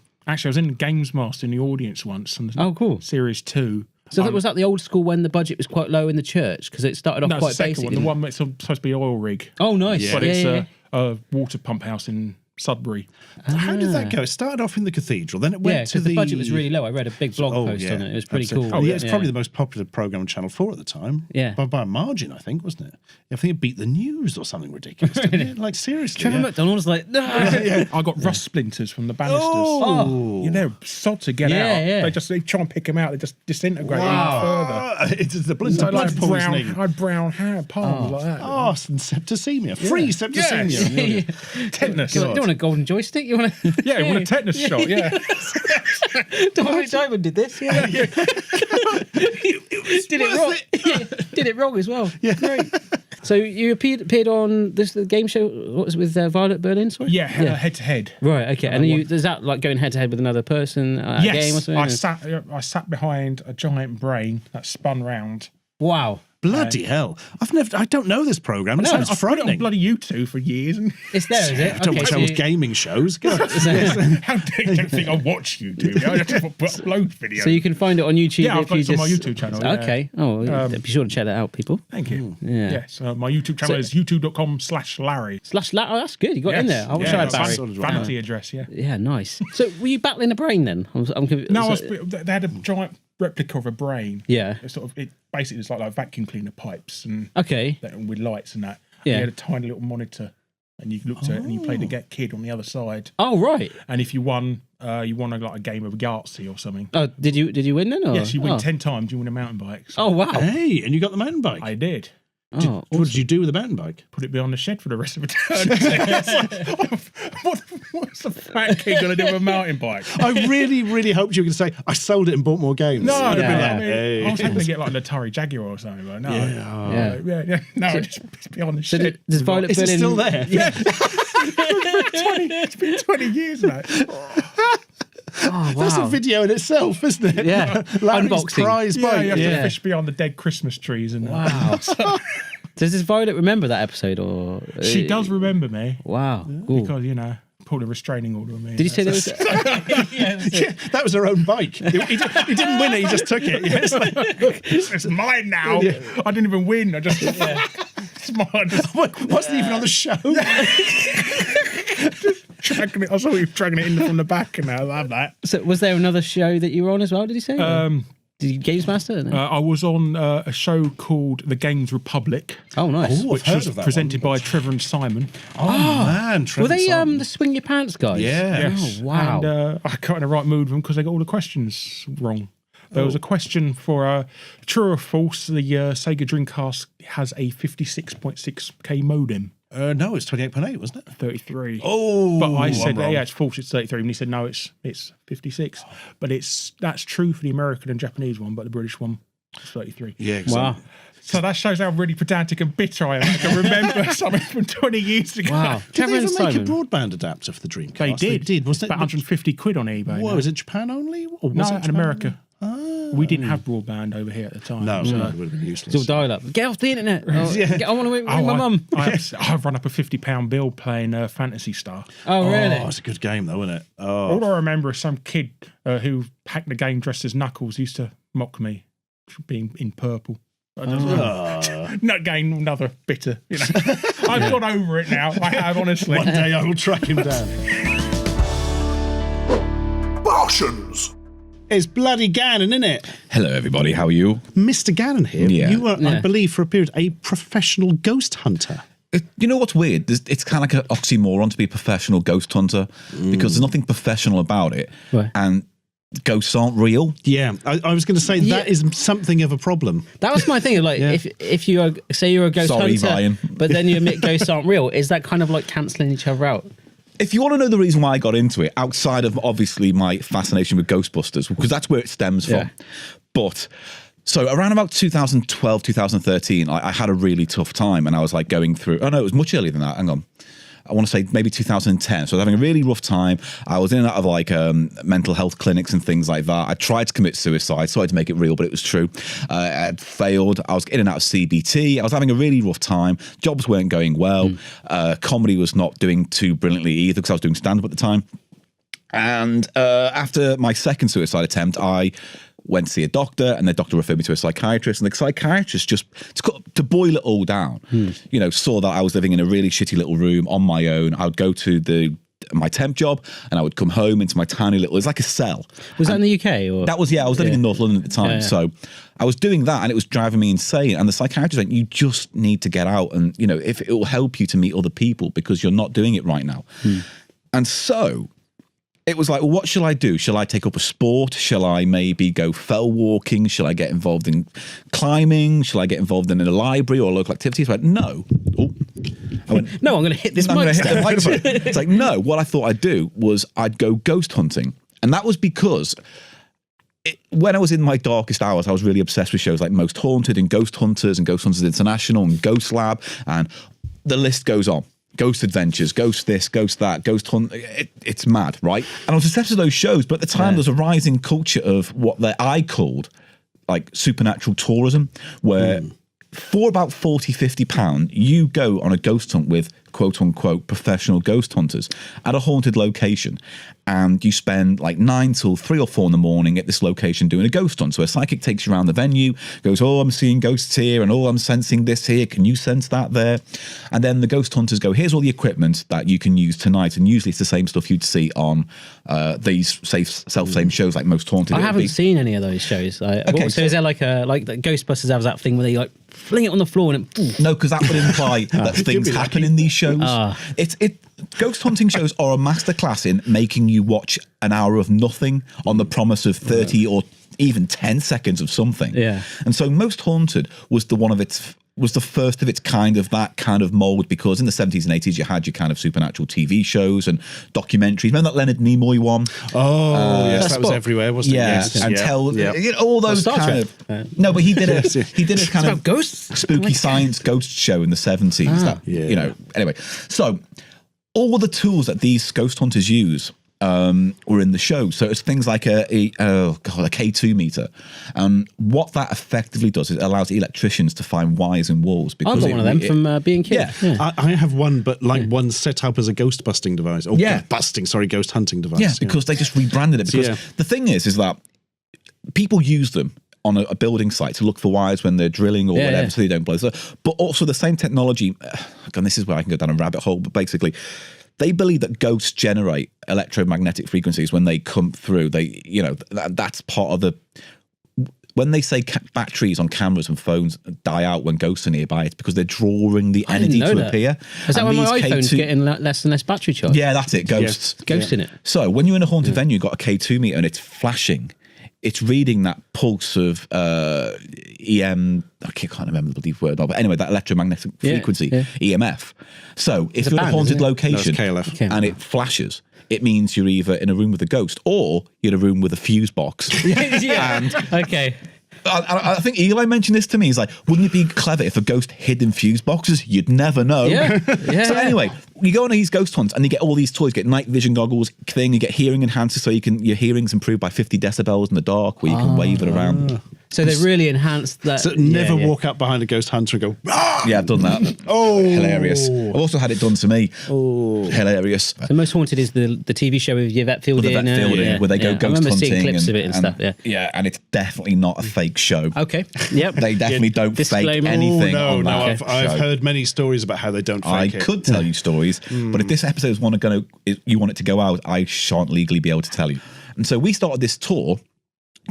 Games Master in the audience once. On cool. Series 2. So was that the old school when the budget was quite low in the church? Because it started off quite the basic. One, the one that's supposed to be oil rig. Oh, nice. Yeah. But it's a water pump house in Sudbury. How did that go? It started off in the cathedral, then it went to the budget was really low. I read a big blog post on it. It was pretty cool. Oh, yeah, it's probably the most popular programme on Channel 4 at the time. Yeah. By a margin, I think, wasn't it? I think it beat the news or something ridiculous. Didn't it? Like, seriously. Trevor McDonald was like, no. I got rust splinters from the banisters. Oh. You know, sod to get out. Yeah. They try and pick them out. They just disintegrate even further. It's the blood Like poisoning. I had brown hair, palms like that. Oh, and septicemia. Free septicemia. Tetanus. You want a golden joystick? You want to? Yeah, you want a tetanus shot, yeah. Dominic Diamond did this, Did it wrong. Did it wrong as well. Yeah. Great. So you appeared on the game show, what was it, with Violet Berlin? Sorry? Yeah, head to head. Right, okay. And is that like going head to head with another person at a game or something? I sat behind a giant brain that spun round. Wow. Bloody hell. I don't know this programme. It sounds I've put it frightening. on bloody YouTube for years. And it's there, is it? Don't watch those gaming shows. How dare you don't think I watch YouTube? I just upload videos. So you can find it on YouTube. Yeah, I've got it on my YouTube channel. Yeah. Okay. Oh, be sure to check that out, people. Thank you. Yeah. Yes, my YouTube channel is youtube.com/Larry. Oh, that's good. You got it in there. I wish I had Barry. Vanity address, yeah. Yeah, nice. So were you battling a brain then? They had a giant replica of a brain. Yeah. It basically was like vacuum cleaner pipes and with lights and that. Yeah. You had a tiny little monitor, and you looked at it and you played the kid on the other side. Oh, right. And if you won, you won a game of Yahtzee or something. Oh, did you win then? Or? Yes, you win 10 times. You win a mountain bike. Oh, wow. Hey, and you got the mountain bike? I did. What did you do with the mountain bike? Put it behind the shed for the rest of eternity. What's a fat kid going to do with a mountain bike? I really, really hoped you were going to say, I sold it and bought more games. No, I'd have been like, I was hoping to get like an Atari Jaguar or something, but no. No, it's behind the So shed. does Violet Is Berlin it still there? Yeah. It's been 20 years now. Oh, wow. That's a video in itself, isn't it? Yeah. Larry's Unboxing. prize bike. You have to fish beyond the dead Christmas trees. And Wow. Does Violet remember that episode? Or she does remember me. Wow. Cool. Because, pulled a restraining order on me. Did you say there was... That was her own bike. He didn't win it, he just took it. Yeah, it's mine now. Yeah. I didn't even win. I just... It's mine. Wasn't even on the show. Dragging it. I saw you dragging it in from the back, and I love that. So was there another show that you were on as well, did you say? Did you Games Master? No? I was on a show called The Games Republic. Oh, nice. Which was presented by Trevor and Simon. Oh, man. Trevor were they Simon. the Swing Your Pants guys? Yeah. Yes. Oh, wow. And I got in the right mood with them because they got all the questions wrong. There was a question for true or false, the Sega Dreamcast has a 56.6K modem. No, it's 28.8, wasn't it? 33. Oh, but I said, wrong. yeah, it's false, it's 33. And he said, no, it's 56. But that's true for the American and Japanese one, but the British one is 33. Yeah, exactly. Wow. So that shows how really pedantic and bitter I am. I can remember something from 20 years ago. Wow. Did they Trevor even and make a Simon. broadband adapter for the Dreamcast? They did. They did. Was it about 150 quid on eBay. Whoa, is it Japan only? Or was No, it in America. Oh. We didn't have broadband over here at the time. No, so it would have been useless. It's all dial up. Get off the internet. I want to ring my mum. I've run up a £50 bill playing Fantasy Star. Oh, really? Oh, it's a good game, though, isn't it? Oh. All I remember is some kid who hacked the game dressed as Knuckles used to mock me for being in purple. Not getting another bitter. I've got over it now. I have, honestly. One day I will track him down. Barshens! It's bloody Gannon, isn't it? Hello, everybody. How are you? Mr. Gannon here. Yeah. You were, I believe, for a period, a professional ghost hunter. You know what's weird? It's kind of like an oxymoron to be a professional ghost hunter because there's nothing professional about it. Right. And ghosts aren't real. Yeah, I was going to say that is something of a problem. That was my thing. Like, if you are, say you're a ghost hunter, Ryan. but then you admit ghosts aren't real, is that kind of like cancelling each other out? If you want to know the reason why I got into it, outside of obviously my fascination with Ghostbusters, because that's where it stems from. But so around about 2012, 2013, I had a really tough time, and I was like going through. Oh no, it was much earlier than that. Hang on. I want to say maybe 2010. So I was having a really rough time. I was in and out of like mental health clinics and things like that. I tried to commit suicide, so I had to make it real, but it was true. I had failed. I was in and out of CBT. I was having a really rough time. Jobs weren't going well. Comedy was not doing too brilliantly either because I was doing stand-up at the time. And after my second suicide attempt, I went to see a doctor, and the doctor referred me to a psychiatrist, and the psychiatrist just, to boil it all down, you know, saw that I was living in a really shitty little room on my own. I would go to my temp job, and I would come home into my tiny little, it was like a cell. Was that in the UK? Or? That was, I was living in North London at the time. So I was doing that, and it was driving me insane. And the psychiatrist went, you just need to get out, and, you know, if it will help you to meet other people because you're not doing it right now. And so it was like, well, what shall I do? Shall I take up a sport? Shall I maybe go fell walking? Shall I get involved in climbing? Shall I get involved in a library or local activities? I went, no. I went, no, I'm going to hit this mic stand. It's like, no. What I thought I'd do was I'd go ghost hunting. And that was because when I was in my darkest hours, I was really obsessed with shows like Most Haunted and Ghost Hunters and Ghost Hunters International and Ghost Lab. And the list goes on. Ghost Adventures, Ghost this, Ghost that, Ghost Hunt. It's mad, right? And I was obsessed with those shows, but at the time there was a rising culture of what I called like supernatural tourism, where for about £40-50, you go on a ghost hunt with quote unquote professional ghost hunters at a haunted location, and you spend like 9 till 3 or 4 in the morning at this location doing a ghost hunt. So a psychic takes you around the venue, goes, oh, I'm seeing ghosts here, and oh, I'm sensing this here. Can you sense that there? And then the ghost hunters go, here's all the equipment that you can use tonight. And usually it's the same stuff you'd see on these self-same shows like Most Haunted. I haven't seen any of those shows. Okay, so is there like the Ghostbusters has that thing where they like fling it on the floor and it... No, because that would imply that things happen in these shows. Ghost hunting shows are a masterclass in making you watch an hour of nothing on the promise of 30 or even 10 seconds of something. Yeah. And so Most Haunted was the first of its kind of that kind of mold, because in the 70s and 80s you had your kind of supernatural TV shows and documentaries. Remember that Leonard Nimoy one? Oh, yes, that was everywhere, wasn't it? Yes, and you know, all those kind of... No, but he did a kind of ghosts? Spooky science ghost show in the 70s. You know, anyway. So all the tools that these ghost hunters use were in the show. So it's things like a K2 meter. What that effectively does is it allows electricians to find wires in walls. Because I've got one of them from being kid. Yeah. I have one, but one set up as a ghost busting device. Or ghost hunting device. Yeah, because they just rebranded it. Because the thing is that people use them on a building site to look for wires when they're drilling or whatever, so they don't blow. But also the same technology, and this is where I can go down a rabbit hole, but basically they believe that ghosts generate electromagnetic frequencies when they come through. They, you know, that's part of the... When they say batteries on cameras and phones die out when ghosts are nearby, it's because they're drawing the energy to appear. Is that why my iPhone's getting less and less battery charge? Yeah, that's it. Ghosts. Ghosts in it. So when you're in a haunted venue, you've got a K2 meter and it's flashing. It's reading that pulse of EM. I can't remember the bloody word, but anyway, that electromagnetic frequency, EMF. So if you're in a haunted location and it flashes, it means you're either in a room with a ghost or you're in a room with a fuse box. Okay. I think Eli mentioned this to me. He's like, wouldn't it be clever if a ghost hid in fuse boxes? You'd never know. So anyway, you go on these ghost hunts and you get all these toys. You get night vision goggles thing. You get hearing enhancers, so your hearing's improved by 50 decibels in the dark, where you can wave it around. So they really enhanced that. So never walk up behind a ghost hunter and go, ah! Yeah, I've done that. Hilarious. I've also had it done to me. Hilarious. The Most Haunted is the TV show with Yvette Fielding. Where they go ghost hunting. I remember seeing clips of it and stuff. Yeah, and it's definitely not a fake show. Okay. Yep. They definitely don't fake anything on that show. I've heard many stories about how they don't fake it. I could tell you stories, but if this episode you want it to go out, I shan't legally be able to tell you. And so we started this tour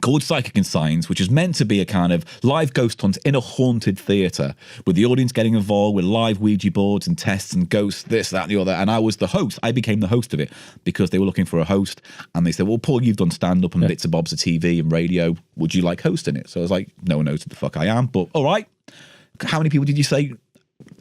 called Psychic and Signs, which is meant to be a kind of live ghost hunt in a haunted theatre, with the audience getting involved with live Ouija boards and tests and ghosts, this, that, and the other. And I was the host. I became the host of it because they were looking for a host. And they said, well, Paul, you've done stand-up and bits and bobs of TV and radio. Would you like hosting it? So I was like, no one knows who the fuck I am, but all right. How many people did you say...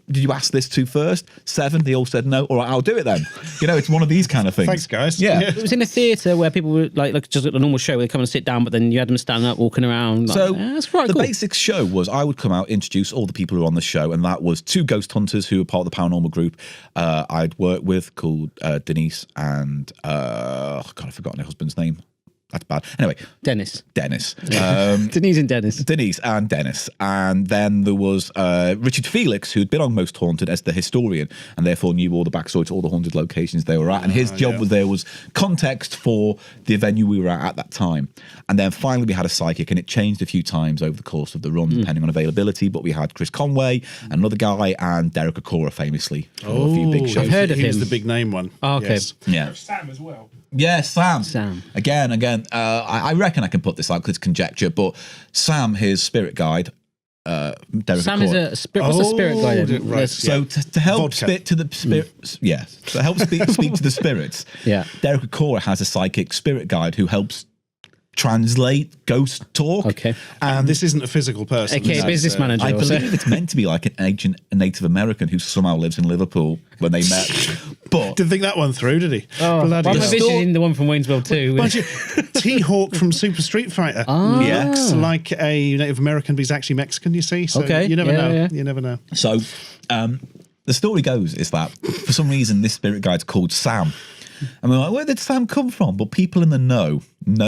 Did you ask this to first? 7. They all said no. All right, I'll do it then. You know, it's one of these kind of things. Thanks, guys. Yeah. It was in a theatre where people were like just a normal show where they come and sit down, but then you had them stand up, walking around. Like, So that's right. the Cool. basic show was I would come out, introduce all the people who were on the show, and that was 2 ghost hunters who were part of the paranormal group I'd worked with called Denise and God, I've forgotten her husband's name. That's bad. Anyway, Dennis. Dennis. Denise and Dennis. Denise and Dennis. And then there was Richard Felix, who'd been on Most Haunted as the historian and therefore knew all the backstory to all the haunted locations they were at. And his job was context for the venue we were at that time. And then finally we had a psychic, and it changed a few times over the course of the run, depending on availability. But we had Chris Conway, another guy, and Derek Okora, famously. For a few big shows. I've heard of him. He was the big name one. Oh, okay. Yes. Yeah. Sam as well. Yeah, Sam. Sam. Again. I reckon I can put this out because it's conjecture, but Sam, his spirit guide, Derek Sam Okora. is a spirit. What's a spirit guide? Right. So to help speak to the spirits, to help speak to the spirits, Derek Okora has a psychic spirit guide who helps translate ghost talk. Okay. And this isn't a physical person. Okay, this business is, manager. I also. believe it's meant to be like a Native American who somehow lives in Liverpool when they met. But didn't think that one through, did he? Oh, Bloody well, hell. this is in the one from Waynesville too. T-Hawk from Super Street Fighter looks like a Native American, but he's actually Mexican, you see? So you never know. Yeah. You never know. So the story goes is that for some reason this spirit guide's called Sam. And we're like, where did Sam come from? But people in the know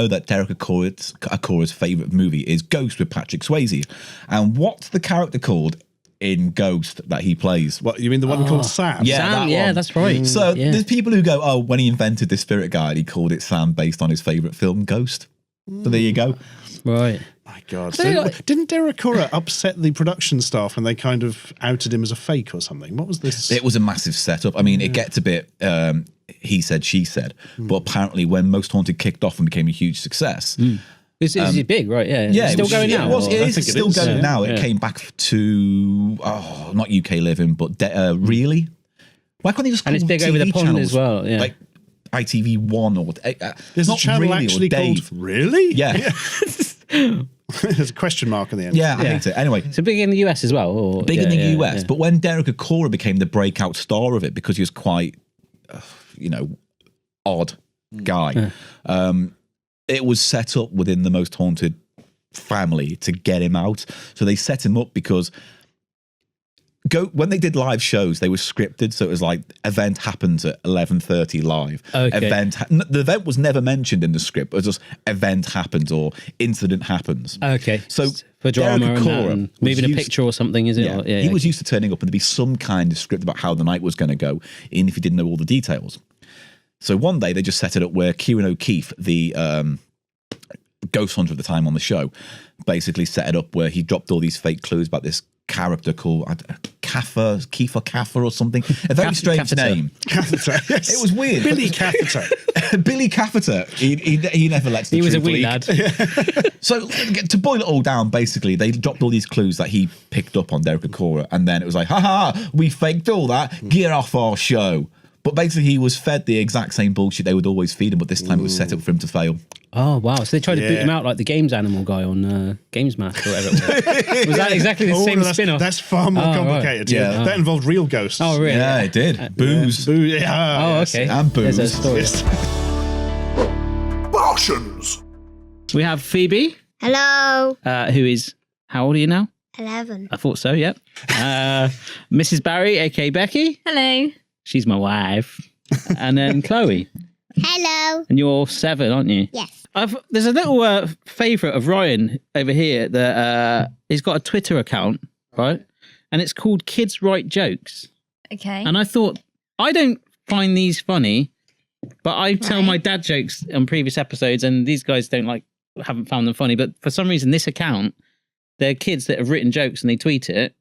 that Derek Okora's favourite movie is Ghost with Patrick Swayze. And what's the character called in Ghost that he plays? What, you mean the one called Sam? Yeah, Sam, that one. that's right. So there's people who go, oh, when he invented this spirit guide, he called it Sam based on his favourite film, Ghost. So there you go. Right. My God. So, didn't Derek Okora upset the production staff and they kind of outed him as a fake or something? What was this? It was a massive setup. I mean, it gets a bit he said, she said. But apparently when Most Haunted kicked off and became a huge success... This is big, right? Yeah. Yeah, Still going now? It is still going now. It came back to, not UK Living, but Really? Why can't they just call And it's big TV over the pond channels? as well, yeah. Like ITV1 or... There's not a channel really, actually called Really? Yeah. There's a question mark on the end. Yeah, I hate it. Anyway. So big in the US as well? Or, Big in the US. But when Derek Okora became the breakout star of it, because he was quite, odd guy, it was set up within the Most Haunted family to get him out. So they set him up because when they did live shows, they were scripted. So it was like event happens at 11:30 live. Okay. The event was never mentioned in the script. It was just event happens or incident happens. Okay. So for drama Derek and, Okora and moving a picture or something, is it? Yeah. Or, He was used to turning up and there'd be some kind of script about how the night was going to go, even if he didn't know all the details. So one day they just set it up where Kieran O'Keefe, the ghost hunter at the time on the show, basically set it up where he dropped all these fake clues about this character called Kiefer or something. A very strange name. Catheter. Yes. It was weird. Billy Catheter. Billy Catheter. He never lets the He was a truth wee leak. lad. So to boil it all down, basically, they dropped all these clues that he picked up on Derek Okora, and then it was like, haha, we faked all that. Get off our show. But basically, he was fed the exact same bullshit they would always feed him, but this time it was set up for him to fail. Oh, wow. So they tried to boot him out like the Games Animal guy on Games Master or whatever it was. Was that exactly the same spin-off? That's far more complicated. Right. Yeah. That involved real ghosts. Oh, really? Yeah, it did. Booze. Yeah. Oh, Yes. okay. And booze. There's a story. Yes. Barshens. We have Phoebe, Hello. who is, how old are you now? 11. I thought so, yep. Mrs. Barry, aka Becky. Hello. She's my wife. And then Chloe. Hello. And you're 7, aren't you? Yes. There's a little favourite of Ryan over here that he's got a Twitter account, right? And it's called Kids Write Jokes. Okay. And I thought, I don't find these funny, but I tell my dad jokes on previous episodes, and these guys haven't found them funny. But for some reason, this account, they're kids that have written jokes and they tweet it.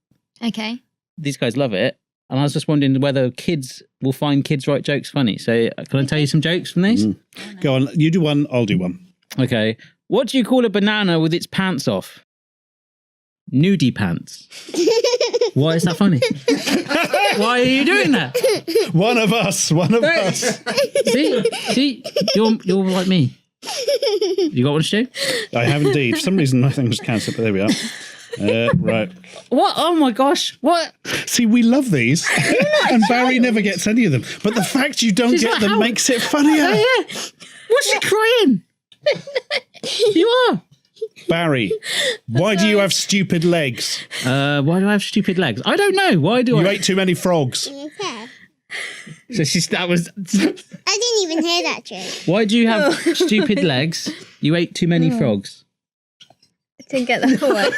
Okay. These guys love it. And I was just wondering whether kids will find Kids Write Jokes funny. So can I tell you some jokes from these? Go on. You do one, I'll do one. Okay. What do you call a banana with its pants off? Nudie pants. Why is that funny? Why are you doing that? One of us. See, you're like me. You got one, Stu? I have indeed. For some reason, my thing was cancelled, but there we are. Right. What? Oh my gosh! What? See, we love these, and Barry never gets any of them. But the fact you don't get them makes it funnier. Oh, yeah. What's she crying? You are. Barry, why do you have stupid legs? Why do I have stupid legs? I don't know. Why do you ate too many frogs? So that was. I didn't even hear that joke. Why do you have stupid legs? You ate too many frogs. I didn't get that one.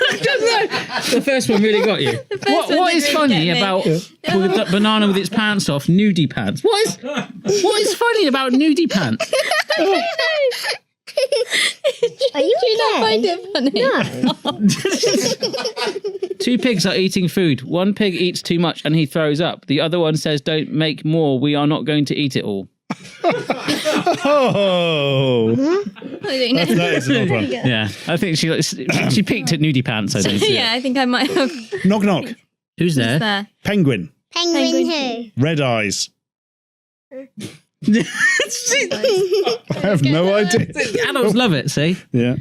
The first one really got you. What is funny about the banana with its pants off? Nudie pants. What is funny about nudie pants? Are you not find it funny? No. Two pigs are eating food. One pig eats too much and he throws up. The other one says, "Don't make more. We are not going to eat it all." Oh, that is an odd one. Yeah, I think she peeked at nudie pants. I think. Yeah, I think I might have. Knock knock. Who's there? Penguin. Penguin who? Red eyes. I have no idea. Adults love it. See. Yeah.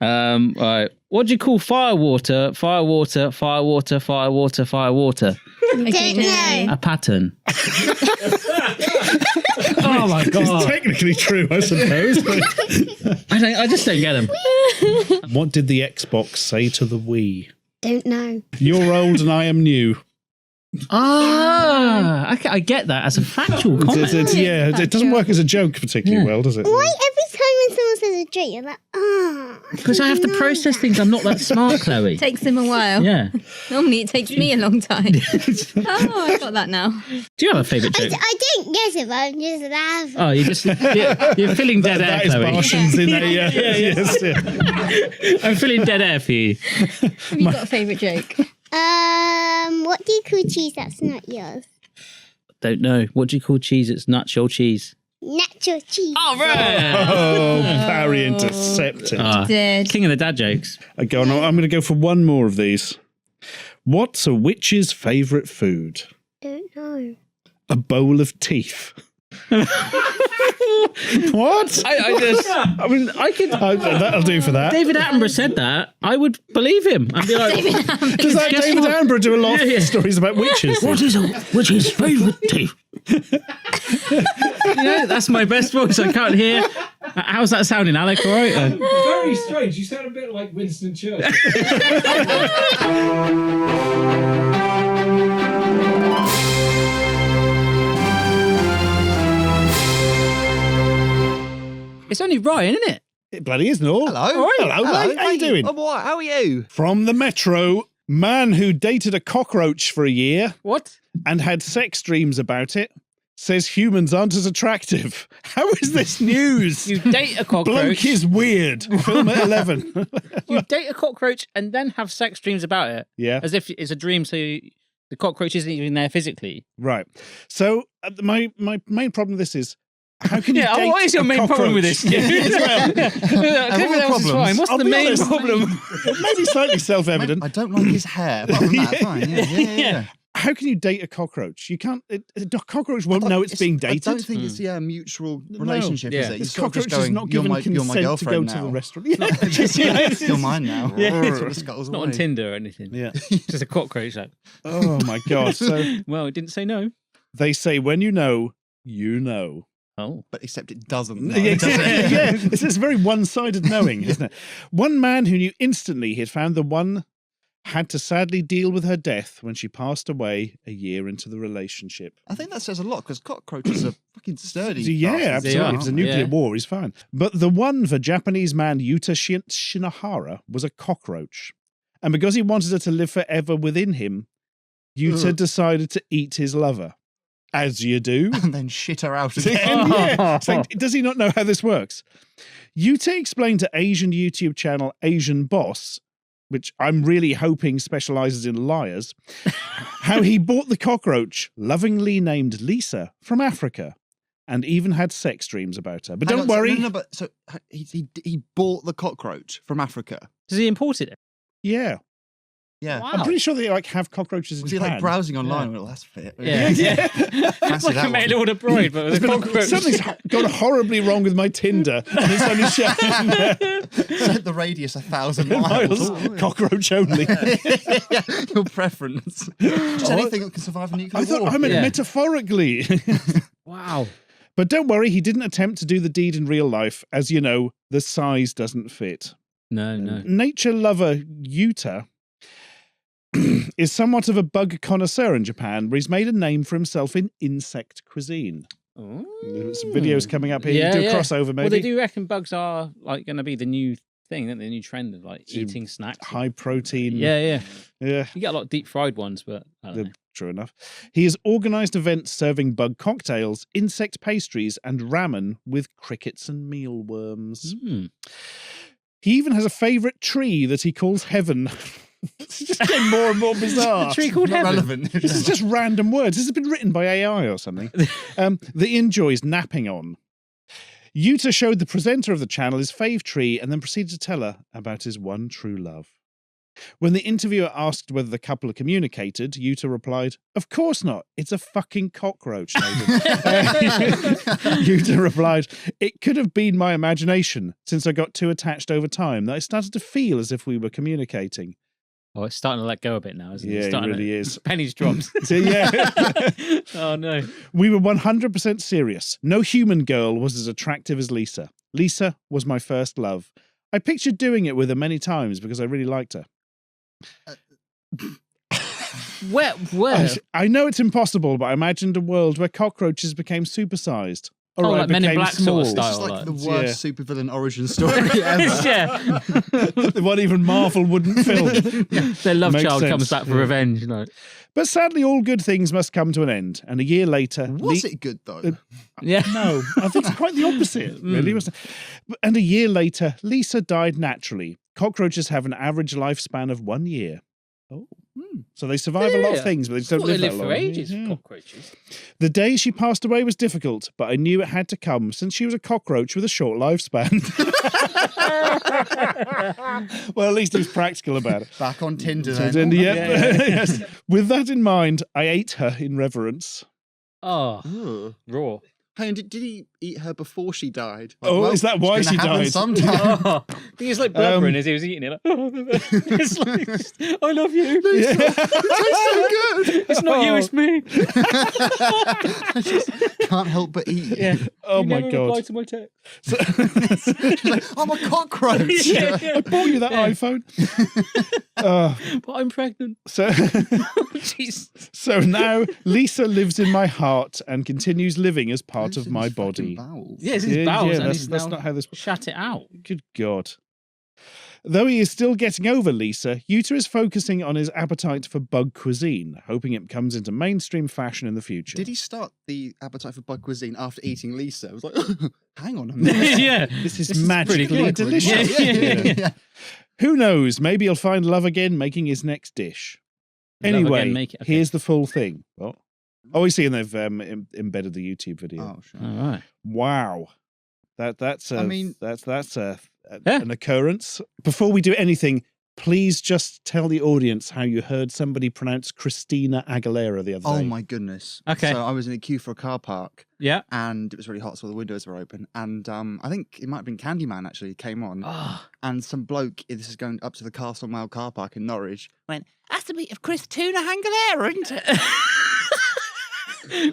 All right. What do you call firewater? Firewater. Firewater. Firewater. Firewater. I don't know. A pattern. Oh my god! It's technically true, I suppose. I just don't get them. What did the Xbox say to the Wii? Don't know. You're old and I am new. I get that as a factual comment. It doesn't work as a joke particularly well, does it? Why every time when someone says a joke, you're like, Because I have to process things. I'm not that smart, Chloe. Takes him a while. Yeah. Normally it takes me a long time. Oh, I got that now. Do you have a favourite joke? I don't guess it, but I'm just laughing. Oh, you're feeling dead air, Chloe. That is Barshens in there, yeah. Yes, yeah. I'm feeling dead air for you. Have you got a favourite joke? What do you call cheese that's not yours? Don't know. What do you call cheese that's not your cheese? Natural cheese. Oh, right. Oh, Barry intercepted. King of the dad jokes. Go on, I'm going to go for one more of these. What's a witch's favourite food? Don't know. A bowl of teeth. What? That'll do for that. David Attenborough said that. I would believe him. I'd be like, does that David Attenborough do a lot of stories about witches? What is a witch's favourite teeth? That's my best voice. I can't hear. How's that sounding, Alec? All right. Very strange. You sound a bit like Winston Churchill. It's only Ryan, isn't it? It bloody is, no. Hello. Hello, mate. How you doing? I'm all right. How are you? From the Metro, man who dated a cockroach for a year. What? And had sex dreams about it. Says humans aren't as attractive. How is this news? You date a cockroach. Bloke is weird. Film at 11. You date a cockroach and then have sex dreams about it. Yeah. As if it's a dream, so the cockroach isn't even there physically. Right. So my main problem with this is, how can you date what is your main problem with this? Everything else is fine. What's the main problem? Maybe slightly self-evident. I don't like his hair. Apart from that, fine. Yeah. How can you date a cockroach? You can't. A cockroach won't know it's being dated. I don't think it's a mutual relationship, is it? This cockroach is not given consent my girlfriend to go now. to the restaurant. You're mine now. It's not on Tinder or anything. Yeah. Just a cockroach. Like, oh my god. So well, it didn't say no. They say when you know, you know. Oh. But except it doesn't. No, Yeah, it's this very one-sided knowing, isn't it? One man who knew instantly he'd found the one had to sadly deal with her death when she passed away a year into the relationship. I think that says a lot because cockroaches are fucking sturdy. Yeah, absolutely. If it's a nuclear war, he's fine. But the one for Japanese man Yuta Shinohara was a cockroach. And because he wanted her to live forever within him, Yuta decided to eat his lover. As you do. And then shit her out again. It's like, does he not know how this works? Yuta explained to Asian YouTube channel Asian Boss, which I'm really hoping specialises in liars, how he bought the cockroach, lovingly named Lisa, from Africa. and even had sex dreams about her. But Hang don't on, worry. but so he bought the cockroach from Africa. Does he import it? Yeah. Yeah. I'm pretty sure they have cockroaches in Was he Japan. like browsing online? Well, that's fit. Yeah. Fancy Like that a mail one. order bride, but with a cockroach. Something's gone horribly wrong with my Tinder, and it's only showing Set the radius 1,000 miles. cockroach only. Your preference. Just anything that can survive a nuclear I thought war. I meant metaphorically. Wow. But don't worry, he didn't attempt to do the deed in real life, as you know, the size doesn't fit. No. Nature lover Yuta is somewhat of a bug connoisseur in Japan, where he's made a name for himself in insect cuisine. There's some videos coming up here. You do a crossover, maybe. Well, they do reckon bugs are like going to be the new thing, aren't they? The new trend of like eating snacks. High protein. Yeah. You get a lot of deep fried ones, but I don't know. True enough. He has organised events serving bug cocktails, insect pastries, and ramen with crickets and mealworms. He even has a favourite tree that he calls Heaven. It's just getting more and more bizarre. A tree called Heaven. Relevant. This is just random words. This has been written by AI or something. That he enjoys napping on. Yuta showed the presenter of the channel his fave tree and then proceeded to tell her about his one true love. When the interviewer asked whether the couple had communicated, Yuta replied, "Of course not. It's a fucking cockroach, Nathan." Yuta replied, "It could have been my imagination, since I got too attached over time that I started to feel as if we were communicating." Oh, it's starting to let go a bit now, isn't it? Yeah, It's it starting really is. Pennies dropped. So, yeah. Oh, no. We were 100% serious. No human girl was as attractive as Lisa. Lisa was my first love. I pictured doing it with her many times because I really liked her. Where? I know it's impossible, but I imagined a world where cockroaches became supersized. Or Oh, I like Men in became Black sort small. of style. It's like the worst supervillain origin story ever. Yeah. The one even Marvel wouldn't film. Their love Makes child sense. comes back for revenge, you know. But sadly, all good things must come to an end. And a year later... Was it good, though? Yeah. No, I think it's quite the opposite, really. Wasn't it? And a year later, Lisa died naturally. Cockroaches have an average lifespan of 1 year. Oh. So they survive a lot of things, but they just don't live that long. for ages, cockroaches. The day she passed away was difficult, but I knew it had to come since she was a cockroach with a short lifespan. Well, at least he was practical about it. Back on Tinder, So then. then, yes. With that in mind, I ate her in reverence. Oh, raw. Hey, and did he eat her before she died? Oh, is that why it's she gonna happen died? Sometime. I think it's like blubbering as he was eating it. Like, it's like, I love you. It tastes so good. It's not you, it's me. I just can't help but eat it. Yeah. Oh You my never God. replied to my text. Like, I'm a cockroach. I bought you that iPhone. But I'm pregnant. So, Jeez. so now Lisa lives in my heart and continues living as part of my body. Yeah, it's his bowels. and that's he's that's now not how this. Shut it out. Good God. Though he is still getting over Lisa, Yuta is focusing on his appetite for bug cuisine, hoping it comes into mainstream fashion in the future. Did he start the appetite for bug cuisine after eating Lisa? I was like, hang on a minute. Yeah. This is pretty magically good. delicious. Yeah. Who knows? Maybe he'll find love again making his next dish. Love Anyway, again, make it- okay. here's the full thing. What? Oh, I see, and they've embedded the YouTube video. Oh, sure. All right. Wow, that's I mean- an occurrence. Before we do anything, please just tell the audience how you heard somebody pronounce Christina Aguilera the other day. Oh my goodness. Okay. So I was in a queue for a car park. Yeah. And it was really hot, so all the windows were open. And I think it might have been Candyman actually came on. And some bloke, this is going up to the Castle Mile car park in Norwich, went, that's a bit of Christina Aguilera, isn't it?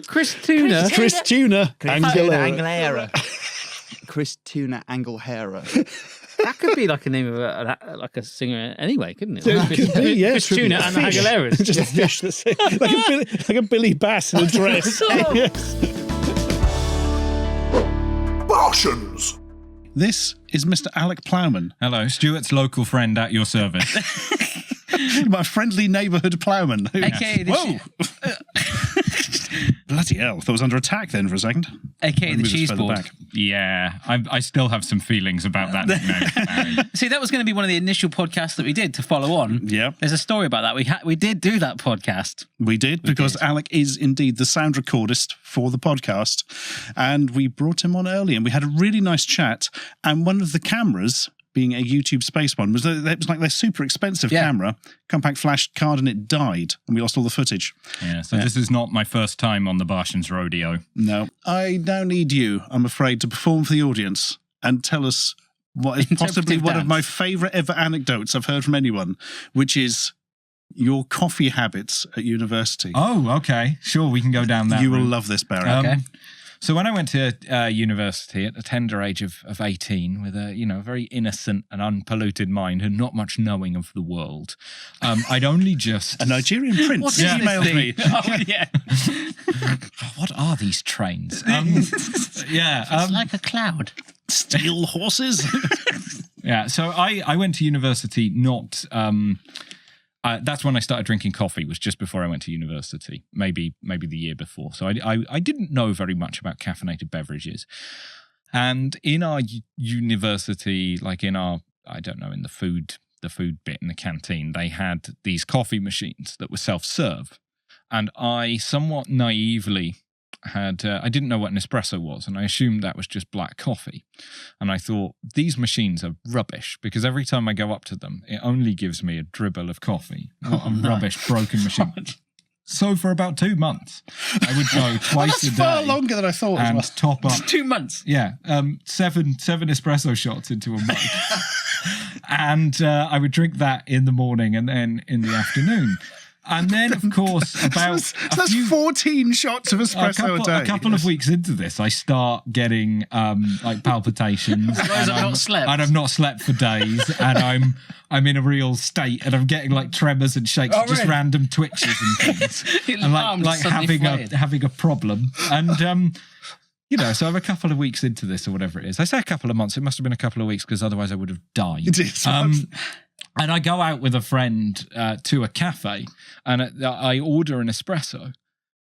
Chris Tuna. Chris Tuna Aguilera. Chris Tuna Anglehera. That could be like a name of like a singer anyway, couldn't it? It could be, yeah. Chris Tuna and the Fish. Aguileras. Just a fish that's like a Billy Bass in a dress. Yes. Barshens. This is Mr. Alec Plowman. Hello, Stuart's local friend at your service. My friendly neighbourhood ploughman. Okay, Whoa! Bloody hell. That was under attack then for a second. AKA the Move us cheese further board. back. Yeah, I still have some feelings about that nickname. See, that was going to be one of the initial podcasts that we did to follow on. Yeah. There's a story about that. We did do that podcast. We did, because Alec is indeed the sound recordist for the podcast. And we brought him on early and we had a really nice chat. And one of the cameras, being a YouTube Space one, it was like their super expensive camera, compact flash card, and it died. And we lost all the footage. Yeah, so this is not my first time on the Barshens rodeo. No. I now need you, I'm afraid, to perform for the audience and tell us what is possibly one of my favourite ever anecdotes I've heard from anyone, which is your coffee habits at university. Oh, okay. Sure, we can go down that You will route. love this, Barry. Okay. So when I went to university at the tender age of 18, with a very innocent and unpolluted mind and not much knowing of the world, I'd only just a Nigerian prince emailed me. Oh, yeah. What are these trains? It's like a cloud. Steel horses. Yeah. So I went to university not. That's when I started drinking coffee, was just before I went to university, maybe the year before. So I didn't know very much about caffeinated beverages. And in our university, like in our, I don't know, in the food bit in the canteen, they had these coffee machines that were self-serve. And I somewhat naively I didn't know what an espresso was, and I assumed that was just black coffee. And I thought, these machines are rubbish, because every time I go up to them, it only gives me a dribble of coffee. What a rubbish, broken machine. So for about 2 months, I would go twice a day. That's far longer than I thought. And as well. top up. 2 months. Yeah, seven espresso shots into a mug. And I would drink that in the morning and then in the afternoon. And then, of course, about that's 14 shots of espresso a day. A couple of weeks into this, I start getting like palpitations. I've not slept. And I've not slept for days, and I'm in a real state, and I'm getting like tremors and shakes, just random twitches and things, and like having a problem. And so I'm a couple of weeks into this or whatever it is. I say a couple of months. It must have been a couple of weeks, because otherwise I would have died. It is. And I go out with a friend to a cafe, and I order an espresso,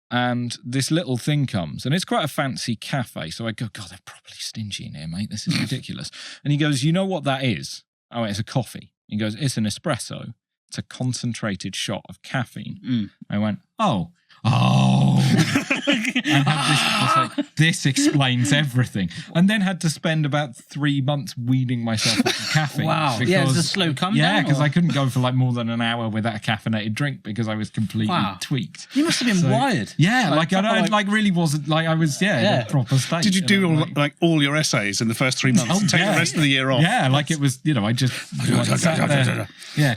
and this little thing comes, and it's quite a fancy cafe. So I go, God, they're probably stingy in here, mate. This is ridiculous. And he goes, you know what that is? Oh, it's a coffee. He goes, it's an espresso. It's a concentrated shot of caffeine. I went, oh. And I was like, this explains everything. And then had to spend about 3 months weaning myself off caffeine. Wow. Because, It was a slow come down. Yeah, because I couldn't go for like more than an hour without a caffeinated drink, because I was completely tweaked. You must have been wired. Yeah, I really wasn't, like I was, in a proper state. Did you do all your essays in the first 3 months and take the rest of the year off? Yeah, like it was, I just sat there,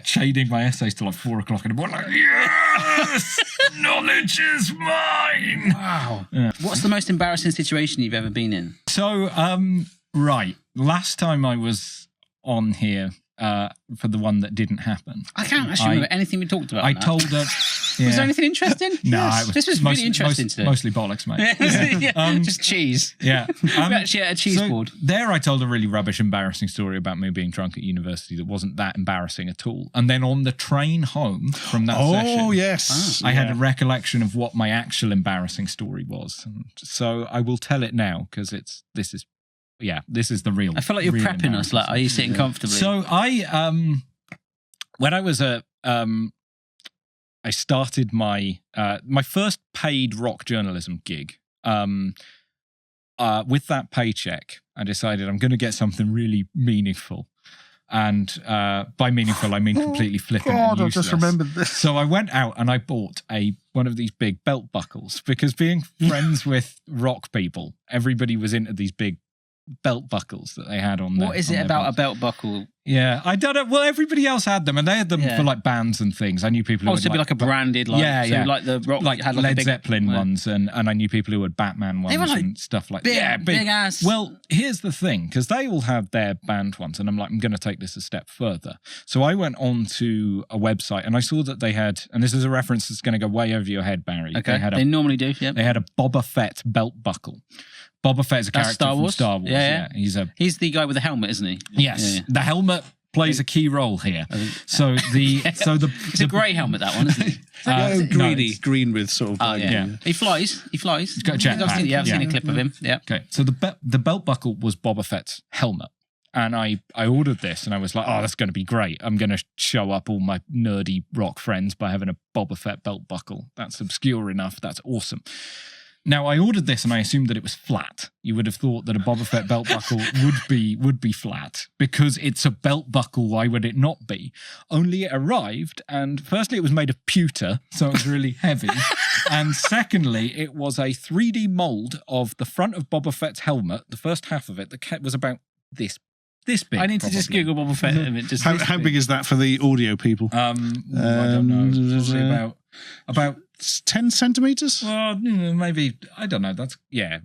shading my essays till like 4 o'clock in the morning. Like, yes, knowledge is mine. Wow. Yeah. What's the most embarrassing situation you've ever been in? So, right, last time I was on here for the one that didn't happen. I can't actually remember anything we talked about. I told her. Yeah. Was there anything interesting? No, this was really interesting today. Mostly bollocks, mate. Just cheese. Yeah. We actually had a cheese board. There I told a really rubbish, embarrassing story about me being drunk at university that wasn't that embarrassing at all. And then on the train home from that session... Oh, yes. I had a recollection of what my actual embarrassing story was. So I will tell it now, because this is the real... I feel like you're prepping us. Like, are you sitting comfortably? So when I was I started my first paid rock journalism gig. With that paycheck, I decided I'm going to get something really meaningful. And by meaningful, I mean completely flippant and useless. I just remembered this. So I went out and I bought one of these big belt buckles, because being friends with rock people, everybody was into these big belt buckles that they had on. What is it about a belt buckle? Yeah, I don't know. Well, everybody else had them, and they had them for like bands and things. I knew people who would be like a branded, like like the rock, like had Led a big, Zeppelin ones, and I knew people who had Batman ones, they were like and stuff like big, that. Big ass. Well, here's the thing, because they all had their band ones, and I'm like, I'm going to take this a step further. So I went on to a website, and I saw that they had, and this is a reference that's going to go way over your head, Barry. Okay, they normally do. Yeah, they had a Boba Fett belt buckle. Boba Fett is a character from Star Wars. Yeah. He's the guy with the helmet, isn't he? Yes, the helmet plays a key role here. So it's a grey helmet, that one, isn't it? Greedy, green with sort of. Yeah. He flies. He's got a jetpack. I've seen a clip of him. Yeah. Okay. So the belt buckle was Boba Fett's helmet. And I ordered this and I was like, oh, that's going to be great. I'm going to show up all my nerdy rock friends by having a Boba Fett belt buckle. That's obscure enough. That's awesome. Now, I ordered this and I assumed that it was flat. You would have thought that a Boba Fett belt buckle would be flat because it's a belt buckle. Why would it not be? Only it arrived and firstly, it was made of pewter, so it was really heavy. And secondly, it was a 3D mold of the front of Boba Fett's helmet, the first half of it, that was about this big. I need to just Google Boba Fett. How big is that for the audio people? I don't know. Probably about 10 centimeters. Well, maybe, I don't know.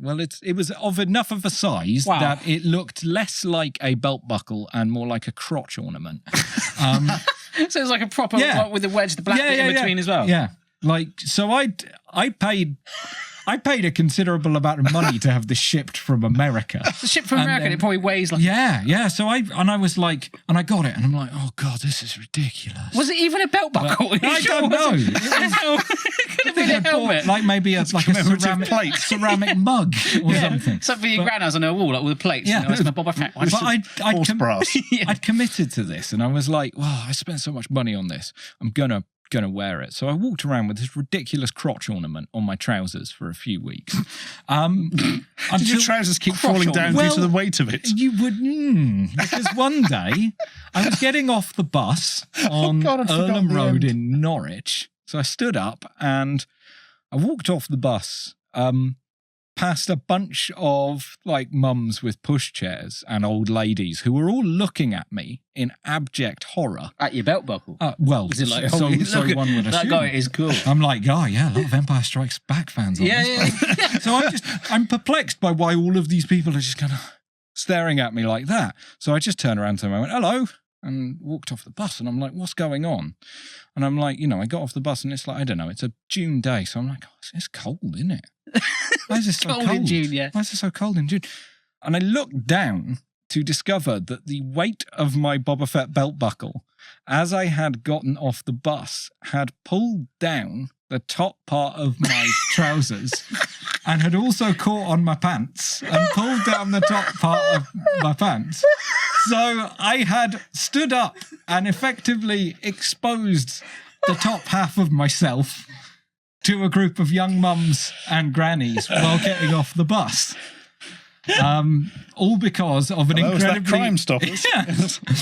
Well, it was of enough of a size that it looked less like a belt buckle and more like a crotch ornament. So it's like a proper with the wedge, the black bit in between as well. Yeah, so I paid a considerable amount of money to have this shipped from America. The ship from America, it probably weighs like... Yeah. So I got it, and I'm like, oh God, this is ridiculous. Was it even a belt buckle? I don't know. It could have been a helmet. Like maybe a ceramic mug or something. Something your gran has on her wall, like with the plates. Yeah. It's my Boba Fett one. But I'd committed to this, and I was like, wow, I spent so much money on this. I'm gonna wear it. So I walked around with this ridiculous crotch ornament on my trousers for a few weeks. Did your trousers keep falling down due to the weight of it? You would, because one day I was getting off the bus on Earlham Road in Norwich. So I stood up and I walked off the bus past a bunch of mums with pushchairs and old ladies who were all looking at me in abject horror. At your belt buckle? Well, is it like, so one would assume. That guy is cool. I'm like, a lot of Empire Strikes Back fans on this. So I'm perplexed by why all of these people are just kind of staring at me like that. So I just turned around to them and I went, hello, and walked off the bus. And I'm like, what's going on? And I'm like, I got off the bus and it's like, I don't know, it's a June day. So I'm like, it's cold, isn't it? Why is it so cold in June? Yeah. Why is it so cold in June? And I looked down to discover that the weight of my Boba Fett belt buckle, as I had gotten off the bus, had pulled down the top part of my trousers and had also caught on my pants and pulled down the top part of my pants. So I had stood up and effectively exposed the top half of myself to a group of young mums and grannies while getting off the bus. All because of an incredibly... Crime Stoppers.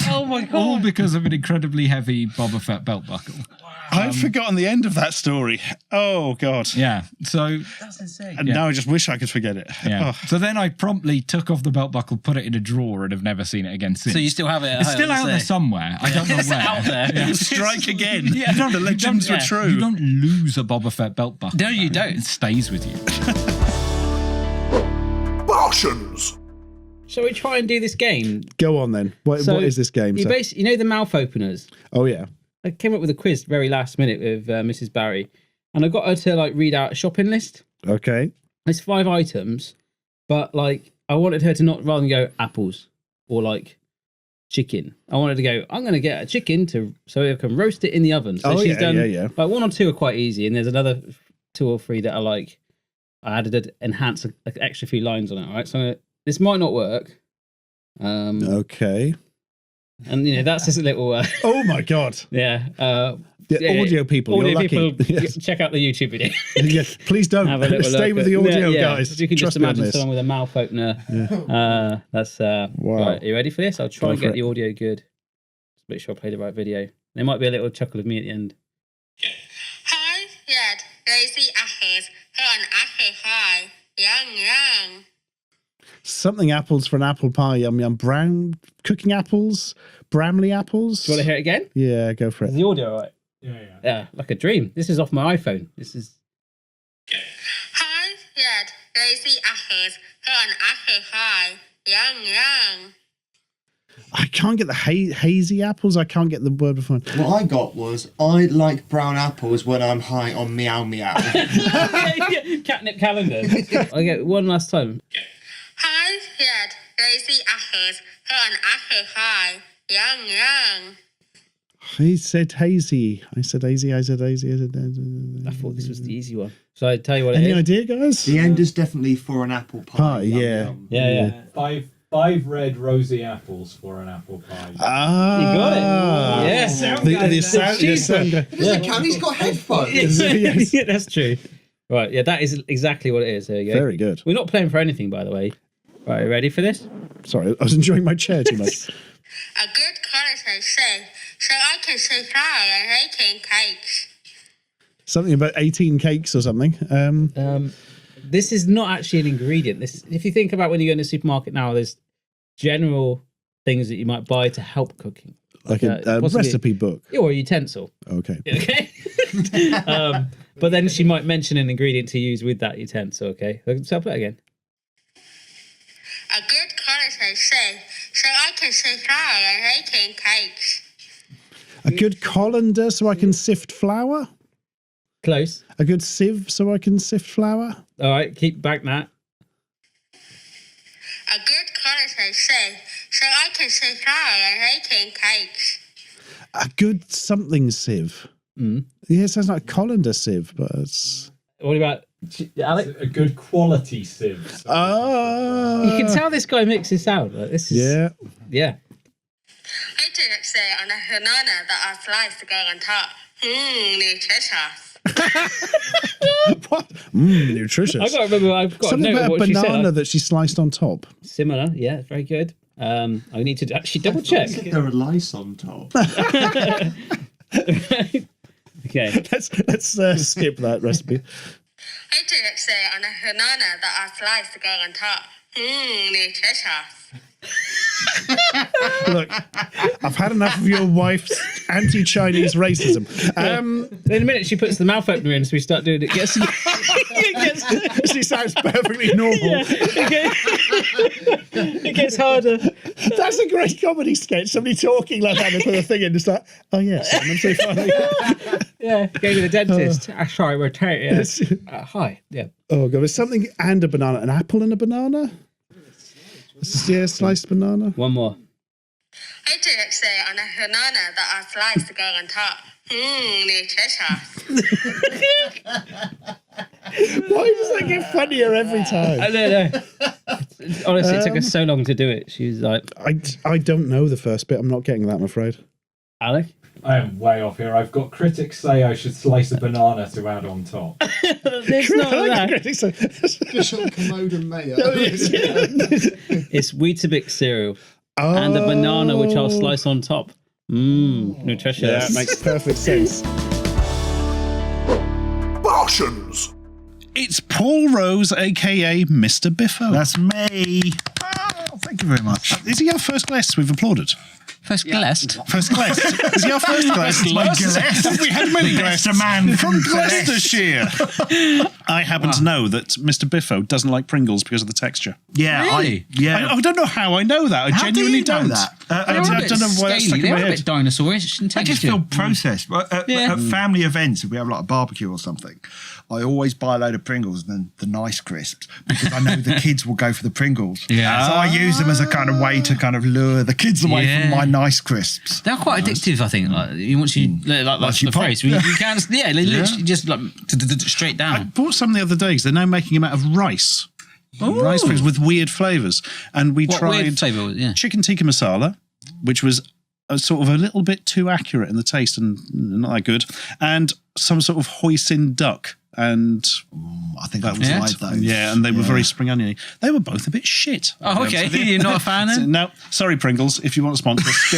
Oh my God. All because of an incredibly heavy Boba Fett belt buckle. I've forgotten the end of that story. Oh, God. Yeah. So that's insane. And now I just wish I could forget it. Yeah. So then I promptly took off the belt buckle, put it in a drawer, and have never seen it again since. So you still have it? It's still out there somewhere. I don't know it's where. Out there. Yeah. Strike again. Yeah. The legends were true. You don't lose a Boba Fett belt buckle. No, you don't. It stays with you. Barshens. Shall we try and do this game? Go on then. What is this game? You know the mouth openers? Oh, yeah. I came up with a quiz very last minute with Mrs. Barry, and I got her to read out a shopping list. Okay. It's 5 items, but I wanted her to not rather than go apples or chicken. I wanted to go, I'm going to get a chicken so I can roast it in the oven. So she's done, yeah. 1 or 2 are quite easy, and there's another 2 or 3 that are I added an enhance an extra few lines on it. All right, so this might not work. Okay. And that's just a little. Oh my God! Yeah. Audio people, you're lucky. Yes. Check out the YouTube video. Yes, please don't stay with the audio, guys. You can Trust just imagine someone with a mouth opener. Yeah. That's wow. Right, are you ready for this? I'll try and get the audio good. Just make sure I play the right video. There might be a little chuckle of me at the end. Hi, Dad. Lazy apples. An apple pie. Yum. Something apples for an apple pie. Yum yum. Brown cooking apples. Bramley apples. Do you want to hear it again? Yeah, go for it. Is the audio all right? Yeah, like a dream. This is off my iPhone. This is. Hi, Dad. Lazy apples. An apple pie. Yum. I can't get the hazy apples. I can't get the word before. What I got was I like brown apples when I'm high on meow meow. Catnip calendar. I get one last time. Hi, Dad. Lazy apples. An apple pie. Young, young. He said hazy. I said hazy. I said hazy. I thought this was the easy one. So I tell you what. Any idea, guys? The end is definitely for an apple pie. Yeah. Yeah. Five red rosy apples for an apple pie. Ah, you got it. Yes. Does it count? He's got headphones. Yes. Yeah, that's true. Right. Yeah, that is exactly what it is. There you go. Very good. We're not playing for anything, by the way. Right, ready for this? Sorry, I was enjoying my chair too much. A good quality safe, so I can see flour and 18 cakes. Something about 18 cakes or something. This is not actually an ingredient. This, if you think about when you go in the supermarket now, there's general things that you might buy to help cooking. Like a recipe book. Or a utensil. Okay. Okay. But then she might mention an ingredient to use with that utensil. Okay. So I'll play it again. A good quality safe, so I can see flour and 18 cakes. A good colander so I can sift flour? Close. A good sieve so I can sift flour? All right, keep back that. A good quality safe, so I can see flour and 18 cakes. A good something sieve. Yeah, it sounds like a colander sieve, but it's... What about Alex? A good quality sieve. Oh. You can tell this guy mixes sound. Like, this is, yeah. Yeah. I didn't say on a banana that I sliced to go on top. Nutritious. What? Nutritious. I can't remember. I've got something a note about of a what she banana said. that she sliced on top. Similar, yeah, very good. I need to actually double check. There are lice on top. Okay, let's skip that recipe. I didn't say on a banana that I sliced to go on top. Nutritious. Look, I've had enough of your wife's anti-Chinese racism. In a minute, she puts the mouth opener in, so we start doing it. She sounds perfectly normal. Yeah, it gets harder. That's a great comedy sketch. Somebody talking like that and put a thing in. It's like, oh yes, I'm so funny. Yeah, go to the dentist. Sorry, we're hi. Yeah. Oh god, there's something and a banana, an apple and a banana. Yeah, sliced banana. One more. I didn't say on a banana that I sliced to go on top. Nutritious. Why does that get funnier every time? I don't know. Honestly, it took us so long to do it. She was like, I don't know the first bit. I'm not getting that, I'm afraid. Alec? I am way off here. I've got critics say I should slice a banana to add on top. It's not that. Just on commode and mayo. It's Weetabix cereal. And the banana, which I'll slice on top. Nutritious. Yeah, it makes perfect sense. Barshens. It's Paul Rose, a.k.a. Mr. Biffo. That's me. Oh, thank you very much. Is he our first guest? We've applauded. First guest? First guest. Is he our first guest? Have we had many guests? A man From Gloucestershire. I happen to know that Mr. Biffo doesn't like Pringles because of the texture. Yeah, Really? I don't know how I know that. I How genuinely do you know don't. that? I don't know why that's stuck in They're my a head. bit dinosaurish. I just feel processed. At family events, if we have like a barbecue or something, I always buy a load of Pringles and then the nice crisps because I know the kids will go for the Pringles. Yeah. So I use them as a kind of way to kind of lure the kids away from my nice crisps. They're quite addictive, I think. Like once you like the phrase, you can they literally just like straight down. I bought some the other day because they're now making them out of rice. Rice Pringles with weird flavours. And we tried weird flavour was it? Yeah. chicken tikka masala, which was sort of a little bit too accurate in the taste and not that good, and some sort of hoisin duck. And I think I was like those. Yeah, and they were very spring oniony. They were both a bit shit. Oh, okay. You're not a fan then? No, sorry, Pringles. If you want to sponsor us,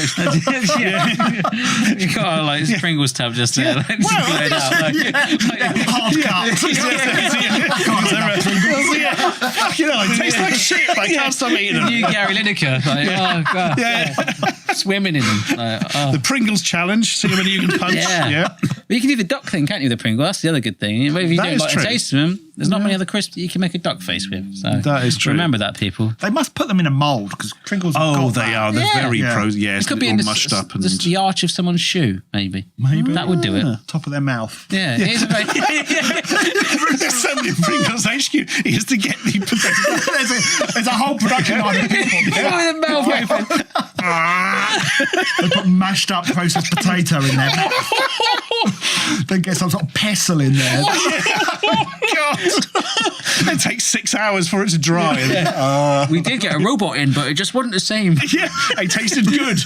You got a like Pringles tab just there. Like, just blurred out, hard cut. Fucking hell, it tastes like shit. But I can't stop eating them. New Gary Lineker. Like, oh god. Yeah. Swimming in them. Like, oh. The Pringles challenge. See how many you can punch. Yeah. But you can do the duck thing, can't you? The Pringle. That's the other good thing. If you That don't is like true. the taste of them, there's not many other crisps that you can make a duck face with. So That is true. Remember that, people. They must put them in a mould because Pringles. Have got they that. are. They're very pro. Yes, it could be in all mushed up and the arch of someone's shoe, maybe. That would do it. Top of their mouth. Yeah. It is a very, There's so many Pringles HQ. He has to get the. there's a whole production line of people. with a mouth open. They put mashed up processed potato in there. Then get some sort of pestle in there. God. It takes 6 hours for it to dry. We did get a robot in, but it just wasn't the same. Yeah, it tasted good.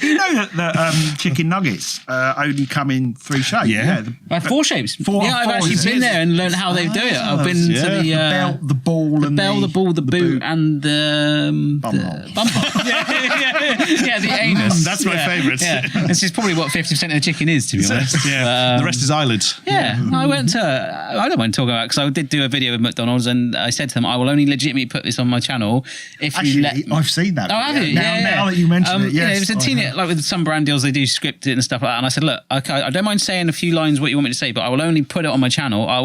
You know that chicken nuggets only come in 3 shapes. Yeah. I have 4 shapes. Four I've actually been there and learned how they do it. I've been to the belt, the ball, the ball, the boot, and the bumper. yeah, the anus. That's my favourite. Yeah. This is probably what 50% of the chicken is, to be honest. Yeah. The rest is eyelids. Yeah, I don't want to talk about it because I did do a video with McDonald's and I said to them, I will only legitimately put this on my channel if you let. I've seen that. Oh, have you? Now that you mention it, yes. It was a teeny, like with some brand deals, they do script it and stuff like that. And I said, look, I don't mind saying a few lines what you want me to say, but I will only put it on my channel. I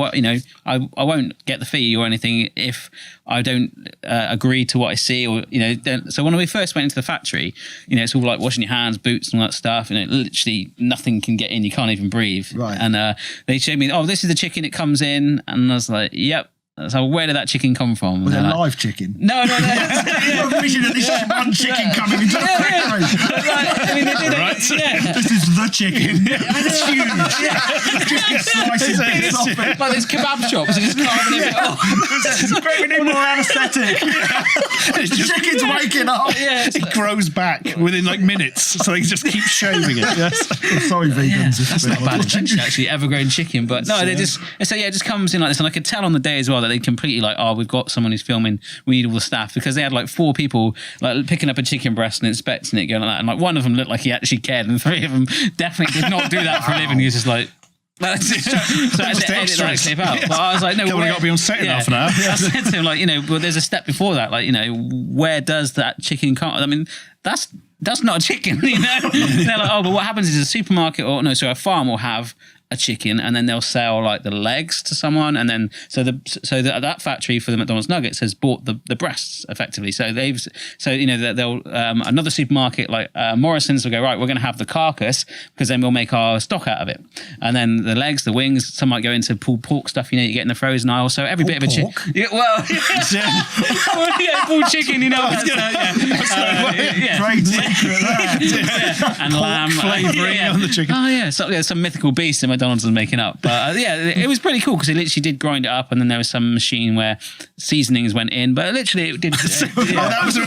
won't get the fee or anything if I don't agree to what I see, or so when we first went into the factory, it's all like washing your hands, boots, and all that stuff. Literally nothing can get in. You can't even breathe. Right. And they showed me, this is the chicken. It comes in, and I was like, yep. So where did that chicken come from? Was it a live chicken? No. You're vision that this is one chicken coming into the factory. I mean, they did This is the chicken. It's huge. Just slices bits off it. Like there's kebab shops, and just carving it off. We need more anaesthetic. The chicken's waking up. Yeah, it grows back within like minutes, so they just keep shaving it. Yes. Sorry, vegans. That's not bad attention, actually, ever-grown chicken. But no, it just comes in like this. And I could tell on the day as well that they completely like, we've got someone who's filming, we need all the staff, because they had like 4 people like picking up a chicken breast and inspecting it, going like that. And like one of them looked like he actually cared, and 3 of them definitely did not do that for a living. He was just like, so I had to edit that clip out. But I was like, no, we've got to be on set in half an hour. I said to him, like, well, there's a step before that. Like, where does that chicken come? I mean, that's not a chicken, They're like, but what happens is a supermarket a farm will have a chicken, and then they'll sell like the legs to someone, and then that factory for the McDonald's nuggets has bought the breasts effectively. So they'll another supermarket like Morrison's will go, right, we're going to have the carcass because then we'll make our stock out of it, and then the legs, the wings, some might go into pulled pork stuff. You get in the frozen aisle. So every bit of a chicken. Yeah, pulled chicken. Great secret there. And lamb flavouring on the chicken. Oh yeah, so some mythical beast in McDonald's was making up. But it was pretty cool because it literally did grind it up, and then there was some machine where seasonings went in. But literally, it did. That was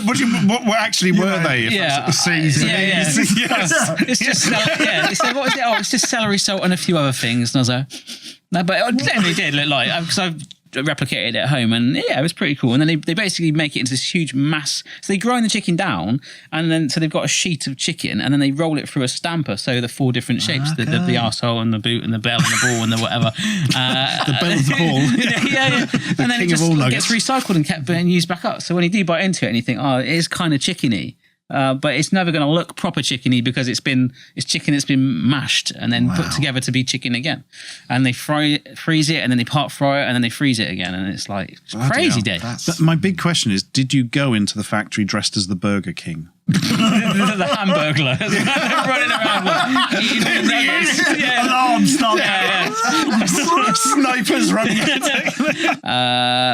what actually were they? Seasonings. It's just They said, what is it? It's just celery, salt, and a few other things. And I was like, no, but it definitely did look like, because I've replicated it at home, and it was pretty cool. And then they basically make it into this huge mass. So they grind the chicken down, and then so they've got a sheet of chicken, and then they roll it through a stamper. So the 4 different shapes: the arsehole, and the boot, and the bell, and the ball, and the whatever. The bell and the ball. And then it just gets recycled and kept being used back up. So when you do bite into it, and you think, it is kind of chickeny. But it's never going to look proper chickeny because it's chicken that's been mashed and then put together to be chicken again. And they freeze it, and then they part fry it, and then they freeze it again, and it's like crazy day. My big question is, did you go into the factory dressed as the Burger King? The Hamburglar running around eating nuggets. Alarm start. Snipers running.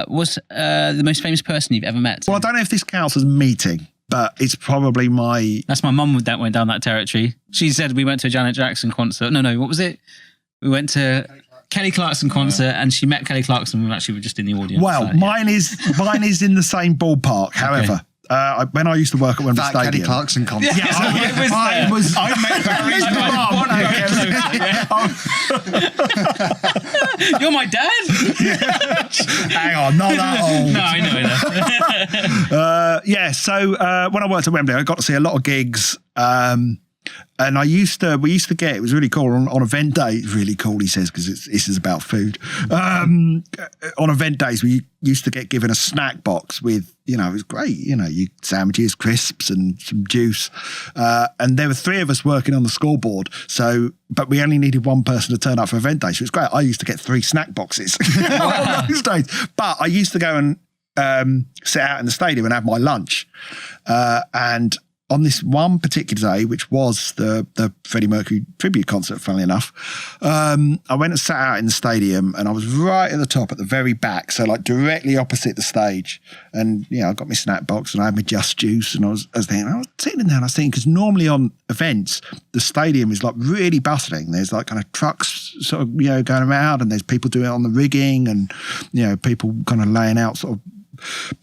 Was the most famous person you've ever met? Well, I don't know if this counts as meeting, but it's probably my... That's my mum that went down that territory. She said we went to a Janet Jackson concert. No, what was it? We went to Kelly Clarkson concert, and she met Kelly Clarkson. We actually were just in the audience. Well, mine is in the same ballpark. However, when I used to work at Wembley Stadium, Kelly Clarkson concert. I met Barry's mum. You're my dad? Hang on, not that old. No, I know. So when I worked at Wembley, I got to see a lot of gigs. And we used to get, it was really cool on event day. Really cool, he says, because this is about food. On event days, we used to get given a snack box with, it was great, you sandwiches, crisps, and some juice. And there were 3 of us working on the scoreboard. But we only needed 1 person to turn up for event day. So it was great. I used to get 3 snack boxes on those days. But I used to go and sit out in the stadium and have my lunch. And on this one particular day, which was the Freddie Mercury tribute concert, funnily enough, I went and sat out in the stadium, and I was right at the top, at the very back, so like directly opposite the stage. And I got my snack box and I had my Just Juice, and I was thinking, I was sitting in there and I was thinking, because normally on events, the stadium is like really bustling. There's like kind of trucks sort of going around, and there's people doing it on the rigging, and people kind of laying out sort of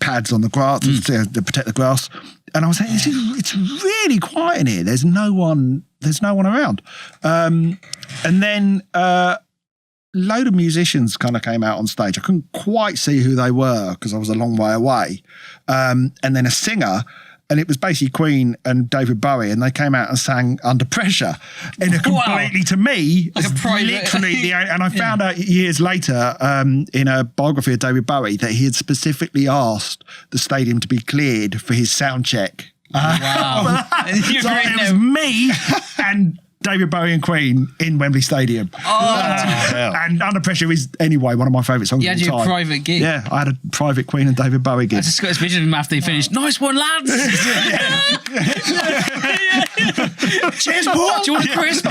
pads on the grass to protect the grass. And I was saying, it's really quiet in here. There's no one around. And then a load of musicians kind of came out on stage. I couldn't quite see who they were because I was a long way away. And then a singer, and it was basically Queen and David Bowie, and they came out and sang Under Pressure in a completely, to me, like a private, literally, and I found out years later in a biography of David Bowie that he had specifically asked the stadium to be cleared for his sound check. Wow. So it was me and David Bowie and Queen in Wembley Stadium. And Under Pressure is, anyway, one of my favourite songs of all time. You had your private gig? Yeah, I had a private Queen and David Bowie gig. I just got this vision of him after he finished. Nice one, lads! Cheers, Paul! Do you want a crisp?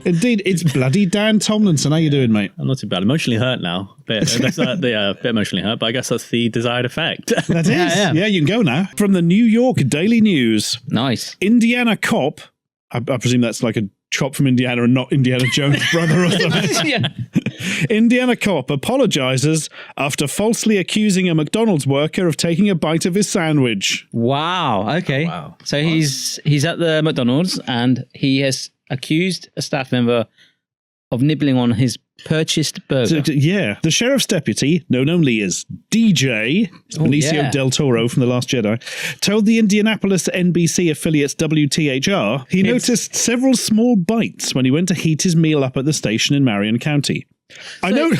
Indeed, it's bloody Dan Tomlinson. How you doing, mate? I'm not too bad. Emotionally hurt now. That's a bit emotionally hurt, but I guess that's the desired effect. That is. Yeah, you can go now. From the New York Daily News. Nice. Indiana cop. I presume that's like a cop from Indiana and not Indiana Jones' brother or something. Yeah. Indiana cop apologizes after falsely accusing a McDonald's worker of taking a bite of his sandwich. Wow. Okay. Wow. So he's at the McDonald's and he has accused a staff member of nibbling on his purchased burger. So, yeah. The sheriff's deputy, known only as DJ, Benicio del Toro from The Last Jedi, told the Indianapolis NBC affiliate's WTHR he noticed several small bites when he went to heat his meal up at the station in Marion County. I know.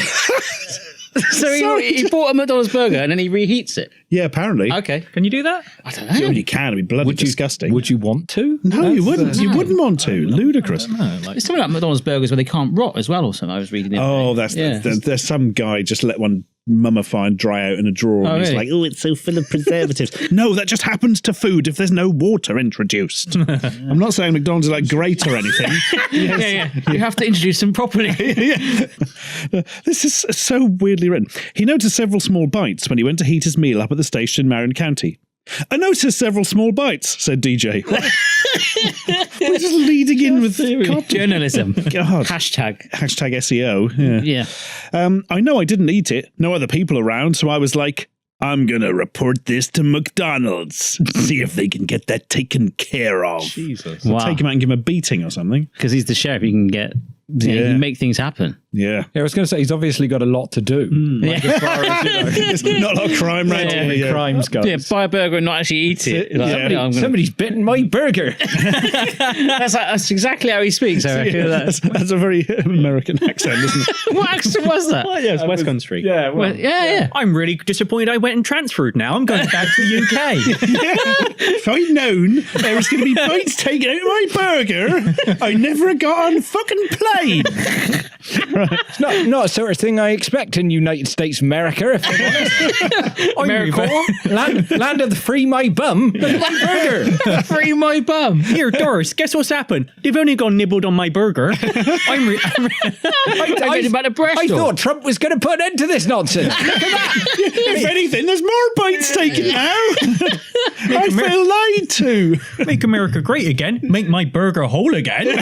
So he bought a McDonald's burger and then he reheats it? Yeah, apparently. Okay. Can you do that? I don't know. Yeah, you can. It'd be bloody disgusting. Would you want to? No, you wouldn't. You wouldn't want to. Ludicrous. There's something like McDonald's burgers where they can't rot as well or something. I was reading it. There's some guy just let one mummify and dry out in a drawer. And he's like, it's so full of preservatives. No, that just happens to food if there's no water introduced. I'm not saying McDonald's is like great or anything. Yeah. You have to introduce them properly. This is so weirdly written. He noticed several small bites when he went to heat his meal up at the station in Marion County. I noticed several small bites, said DJ. We're just leading in with journalism. God. Hashtag SEO. Yeah. I know I didn't eat it. No other people around, so I was like, I'm going to report this to McDonald's. See if they can get that taken care of. Jesus. Wow. Take him out and give him a beating or something. Because he's the sheriff, he can get... Yeah, he can make things happen. Yeah. I was going to say, he's obviously got a lot to do. Like, as far as, There's not a lot of crime around here. Crimes go. Yeah, buy a burger and not actually eat it. Like, somebody's bitten my burger. That's exactly how he speaks, I reckon. That's a very American accent, isn't it? What accent was that? Well, yeah, it's West Country. Yeah, yeah. I'm really disappointed I went and transferred now. I'm going back to the UK. If I'd known there was going to be bites taken out of my burger, I never got on fucking plane. Right. It's not a sort of thing I expect in United States America, if I'm honest. Land of the free my bum. My free my bum. Here, Doris, guess what's happened? They've only gone nibbled on my burger. I thought Trump was going to put an end to this nonsense. Look at that. If anything, there's more bites taken now. I feel lied to. Make America great again. Make my burger whole again.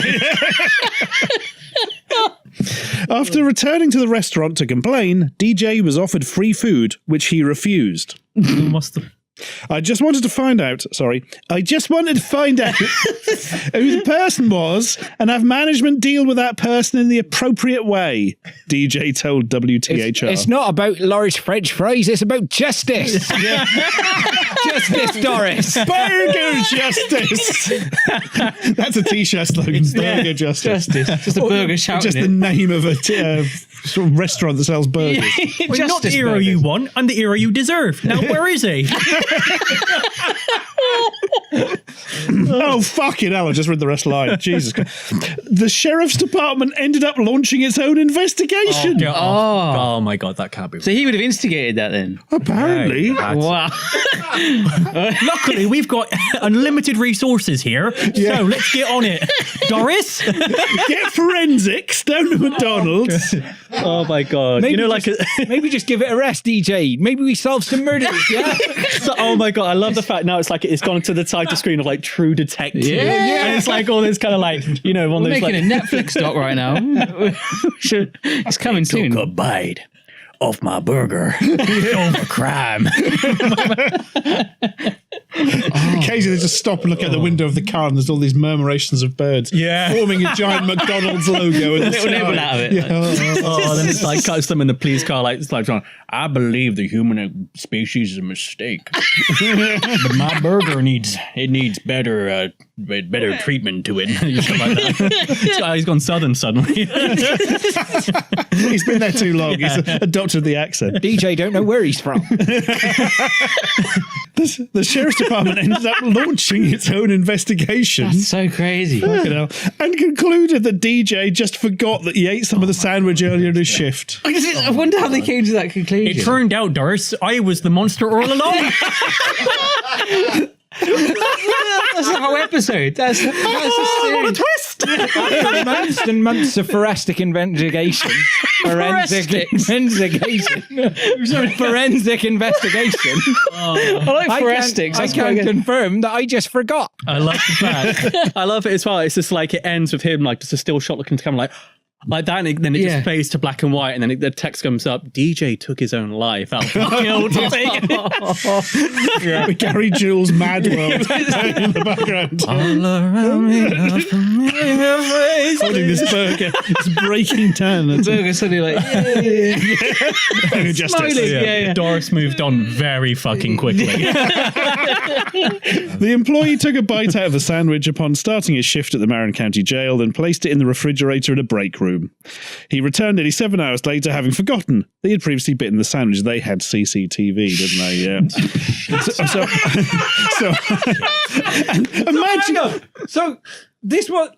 After returning to the restaurant to complain, DJ was offered free food, which he refused. I just wanted to find out who the person was and have management deal with that person in the appropriate way, DJ told WTHR. It's not about Laurie's French fries, it's about justice. Justice, Doris. Burger justice. That's a t-shirt slogan. Burger justice. Just a burger shouting. Just the name of a sort of restaurant that sells burgers. Well, not the hero you want, I'm the hero you deserve. Now, where is he? Oh, fucking hell. I just read the rest of the line. Jesus Christ. The sheriff's department ended up launching its own investigation. Oh my God, that can't be. So he would have instigated that then? Apparently. Wow. Luckily, we've got unlimited resources here, so let's get on it. Doris? Get forensics down to McDonald's. Oh my God. Maybe maybe just give it a rest, DJ. Maybe we solve some murders, yeah? Oh my God, I love the fact now it's gone to the title screen of like True Detective. Yeah. And it's like all this kind of like, one We're of those making like... a Netflix doc right now. It's coming soon. Took a bite off my burger over crime. Occasionally they just stop and look out the window of the car and there's all these murmurations of birds forming a giant McDonald's logo. A little nibble out of it. Yeah. Then it's like cuts them in the police car, like it's like, I believe the human species is a mistake, but my burger needs better treatment to it. Stuff like that. He's gone southern suddenly. He's been there too long. He's adopted the accent. DJ don't know where he's from. The sheriff's department ended up launching its own investigation. That's so crazy. Fucking hell. And concluded that DJ just forgot that he ate some of the sandwich earlier in his shift. I wonder how they came to that conclusion. It turned out, Doris, I was the monster all along. That's the whole episode. That's a what a twist! After months and months of forensic investigation. Forensic investigation. I like forensics. I can confirm that I just forgot. I love the fact. I love it as well. It's just like it ends with him like just a still shot looking to camera like that, and then it just fades to black and white, and then the text comes up. DJ took his own life out killed With Gary Jules' Mad World in the background. All around me, holding this burger, it's breaking down. The burger's suddenly like, Justice. Doris moved on very fucking quickly. The employee took a bite out of the sandwich upon starting his shift at the Marin County Jail, then placed it in the refrigerator in a break room. He returned nearly 7 hours later, having forgotten that he had previously bitten the sandwich. They had CCTV, didn't they? Yeah. Imagine. So this was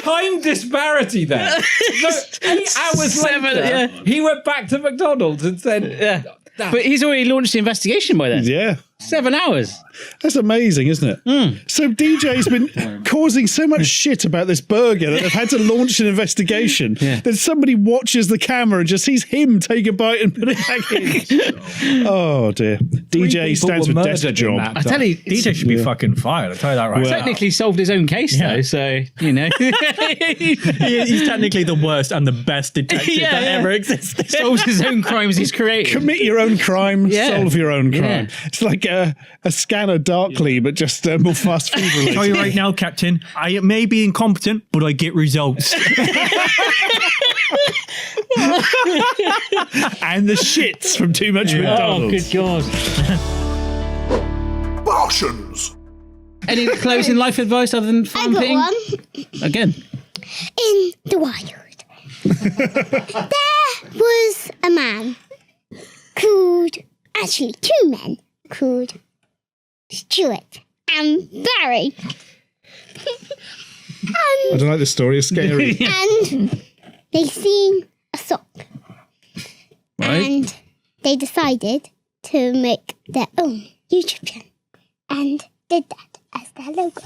time disparity there. So 8 hours later, he went back to McDonald's and said, But he's already launched the investigation by then. Yeah. 7 hours. That's amazing, isn't it? So DJ's been causing so much shit about this burger that they've had to launch an investigation. Then somebody watches the camera and just sees him take a bite and put it back in. Oh dear. DJ stands with desk job. I tell you, DJ should be fucking fired. I tell you that right. Technically solved his own case though, so you know. He's technically the worst and the best detective that ever existed. Solves his own crimes he's created. Commit your own crime, solve your own crime. It's like a Scanner Darkly, but just more fast food related. I tell you right now, Captain, I may be incompetent, but I get results. And the shits from too much McDonald's. Oh, good God. Barshens. Any closing life advice other than farm I got pitting? one. Again. In the wild, there was a man called, actually 2 men called Stuart and Barry. I don't like this story, it's scary. And they seen a sock. Right. And they decided to make their own YouTube channel and did that as their logo.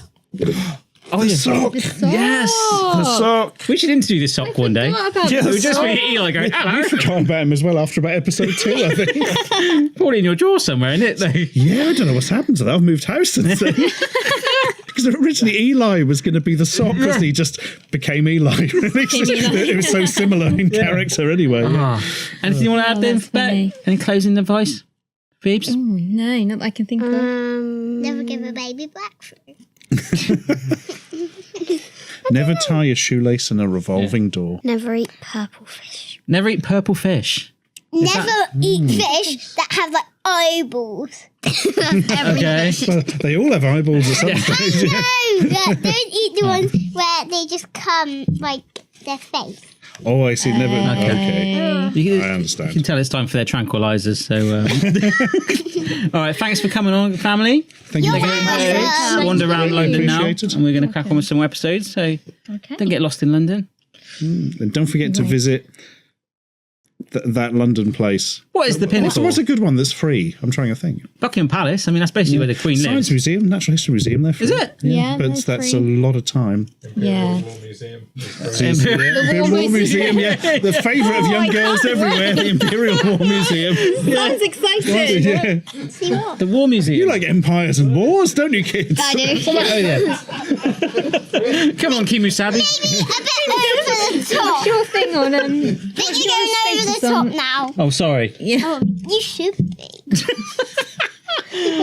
Oh, the sock. Yes. The sock. We should interview the sock one day. Yeah, it would just be Eli going, hello. We forgot about him as well after about episode 2, I think. Probably in your drawer somewhere, isn't it? Though? Yeah, I don't know what's happened to that. I've moved house since then. Because originally Eli was going to be the sock, because he just became Eli. It was so similar in character anyway. Yeah. Anything you want to add then, Beth? Any closing advice? Phoebes? Oh, no, not that I can think of. Never give a baby black fruit. Never tie a shoelace in a revolving door. Never eat purple fish. Never eat purple fish. Never eat fish that have like eyeballs. Okay. Well, they all have eyeballs at some stage. No, don't eat the ones where they just come like their face. Oh, I see. Never. Okay. I understand. You can tell it's time for their tranquilizers. So, all right. Thanks for coming on, family. Thank you very much. Wander around London now, Appreciate it. and we're going to crack on with some more episodes. So, don't get lost in London. And don't forget to visit that London place. What is the pinnacle? What's a good one that's free? I'm trying to think. Buckingham Palace. I mean, that's basically where the Queen Science lives. Museum, Natural History Museum. They're free. Is it? Yeah, but they're that's free. a lot of time. Yeah. The War Museum, yeah. The favourite of young girls everywhere, the Imperial War Museum. Sounds exciting. Yeah. See what? The War Museum. You like empires and wars, don't you, kids? I do. Oh, yeah. Come on, Kimu Sabi. Over the top. What's your thing on? But you're going over the top now. Oh, sorry. Yeah. Oh, you should be.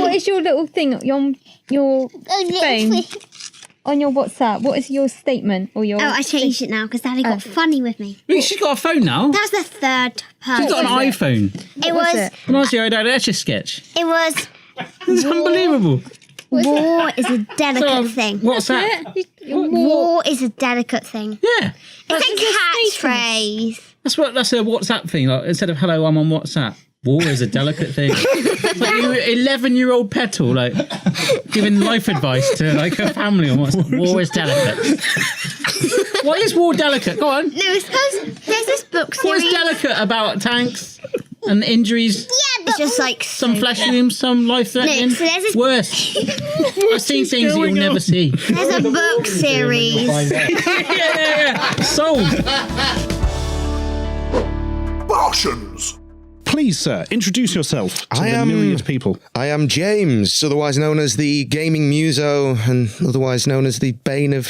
What is your little thing on your phone? On your WhatsApp? What is your statement or your? Oh, I changed it now because Daddy got funny with me. Wait, she's got a phone now. That's the third person. She's got an iPhone. It was. Nice, your Etch sketch. It was. It's unbelievable. War is a delicate thing. What's that? War is a delicate thing. Yeah. It's a catchphrase. That's a WhatsApp thing. Like, instead of hello, I'm on WhatsApp. War is a delicate thing. It's like you 11-year-old petal, like giving life advice to like a family on WhatsApp. War is delicate. Why is war delicate? Go on. No, it's because there's this book What series. is delicate about tanks and injuries? Yeah, but it's just like Some flesh wounds, some life-threatening. No, so there's this- Worse. I've seen things that you'll never see. There's a book series. yeah. Sold. Barshens. Please, sir, introduce yourself to I the am myriad people. I am James, otherwise known as the gaming muso, and otherwise known as the bane of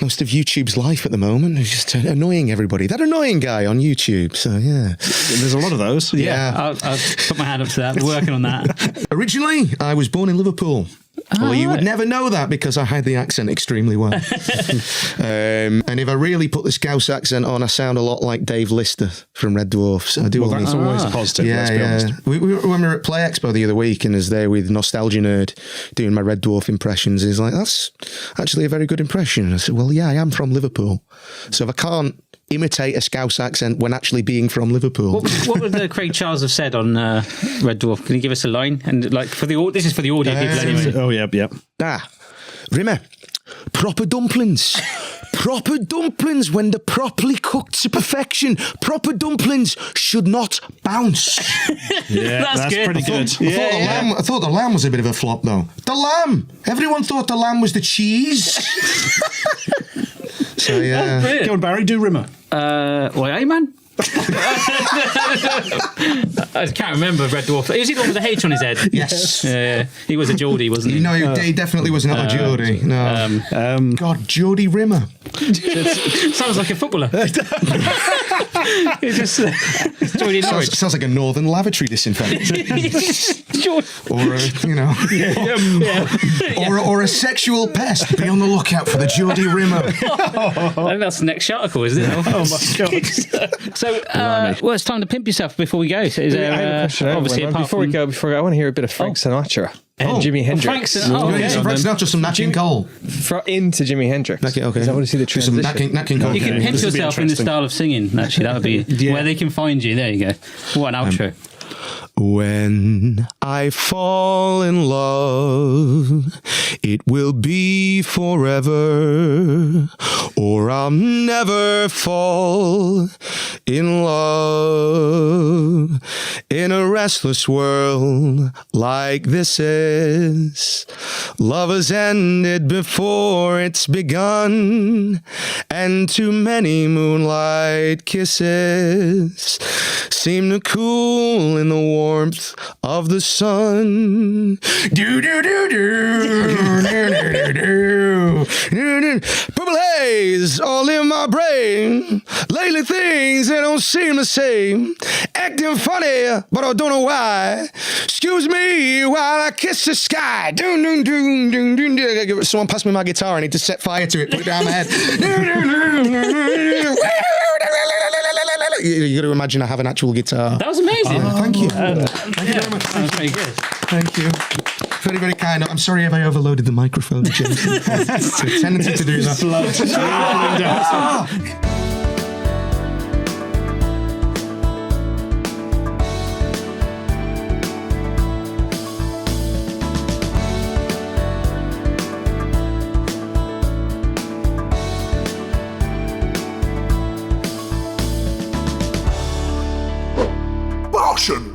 most of YouTube's life at the moment. Who's just annoying everybody. That annoying guy on YouTube. So yeah, there's a lot of those. Yeah, I'll put my hand up to that. We're working on that. Originally, I was born in Liverpool. Well, you would right. never know that because I hide the accent extremely well. And if I really put the Scouse accent on, I sound a lot like Dave Lister from Red Dwarfs. I do. Well, that's always a positive. Yeah, let's be honest. when we were at Play Expo the other week and I was there with Nostalgia Nerd doing my Red Dwarf impressions, he's like, that's actually a very good impression. I said, well, yeah, I am from Liverpool. So if I can't imitate a Scouse accent when actually being from Liverpool. What would Craig Charles have said on Red Dwarf? Can you give us a line? And like for the this is for the audio people anyway. Oh, yep. Rimmer, proper dumplings. Proper dumplings when they're properly cooked to perfection. Proper dumplings should not bounce. Yeah, that's pretty good. I thought the lamb was a bit of a flop, though. The lamb! Everyone thought the lamb was the cheese. So, yeah. Go on, Barry, do Rimmer. Hey, man. I can't remember Red Dwarf. Is he the one with the H on his head? Yes. He was a Geordie, wasn't he? No, he definitely was not a Geordie. No. God, Geordie Rimmer. Sounds like a footballer. It's just Geordie Norwich. Sounds like a northern lavatory disinfectant. Or or a sexual pest. Be on the lookout for the Geordie Rimmer. I think that's the next article, isn't it? Oh my god. So, well, it's time to pimp yourself before we go. So is there, I have a question. obviously, Before we go, I want to hear a bit of Frank Sinatra and Jimi Hendrix. Frank Sinatra, some Nat King Cole. Into Jimi Hendrix. Okay. I want to see the transition. Nat King Cole. You can pimp yourself in the style of singing. Actually, that would be where they can find you. There you go. What an outro. When I fall in love, it will be forever, or I'll never fall in love. In a restless world like this is, love has ended before it's begun, and too many moonlight kisses seem to cool in the warmth of the sun. Do do do do. Purple haze all in my brain. Lately things they don't seem the same. Acting funny, but I don't know why. Excuse me while I kiss the sky. Doon doon doon doon doon. Someone pass me my guitar. I need to set fire to it. Put it down my head. You got to imagine I have an actual guitar. That was amazing. Thank you. Thank you very much. That was very good. Thank you. Very, very kind. I'm sorry if I overloaded the microphone, James. It's a tendency to do that. Barshens.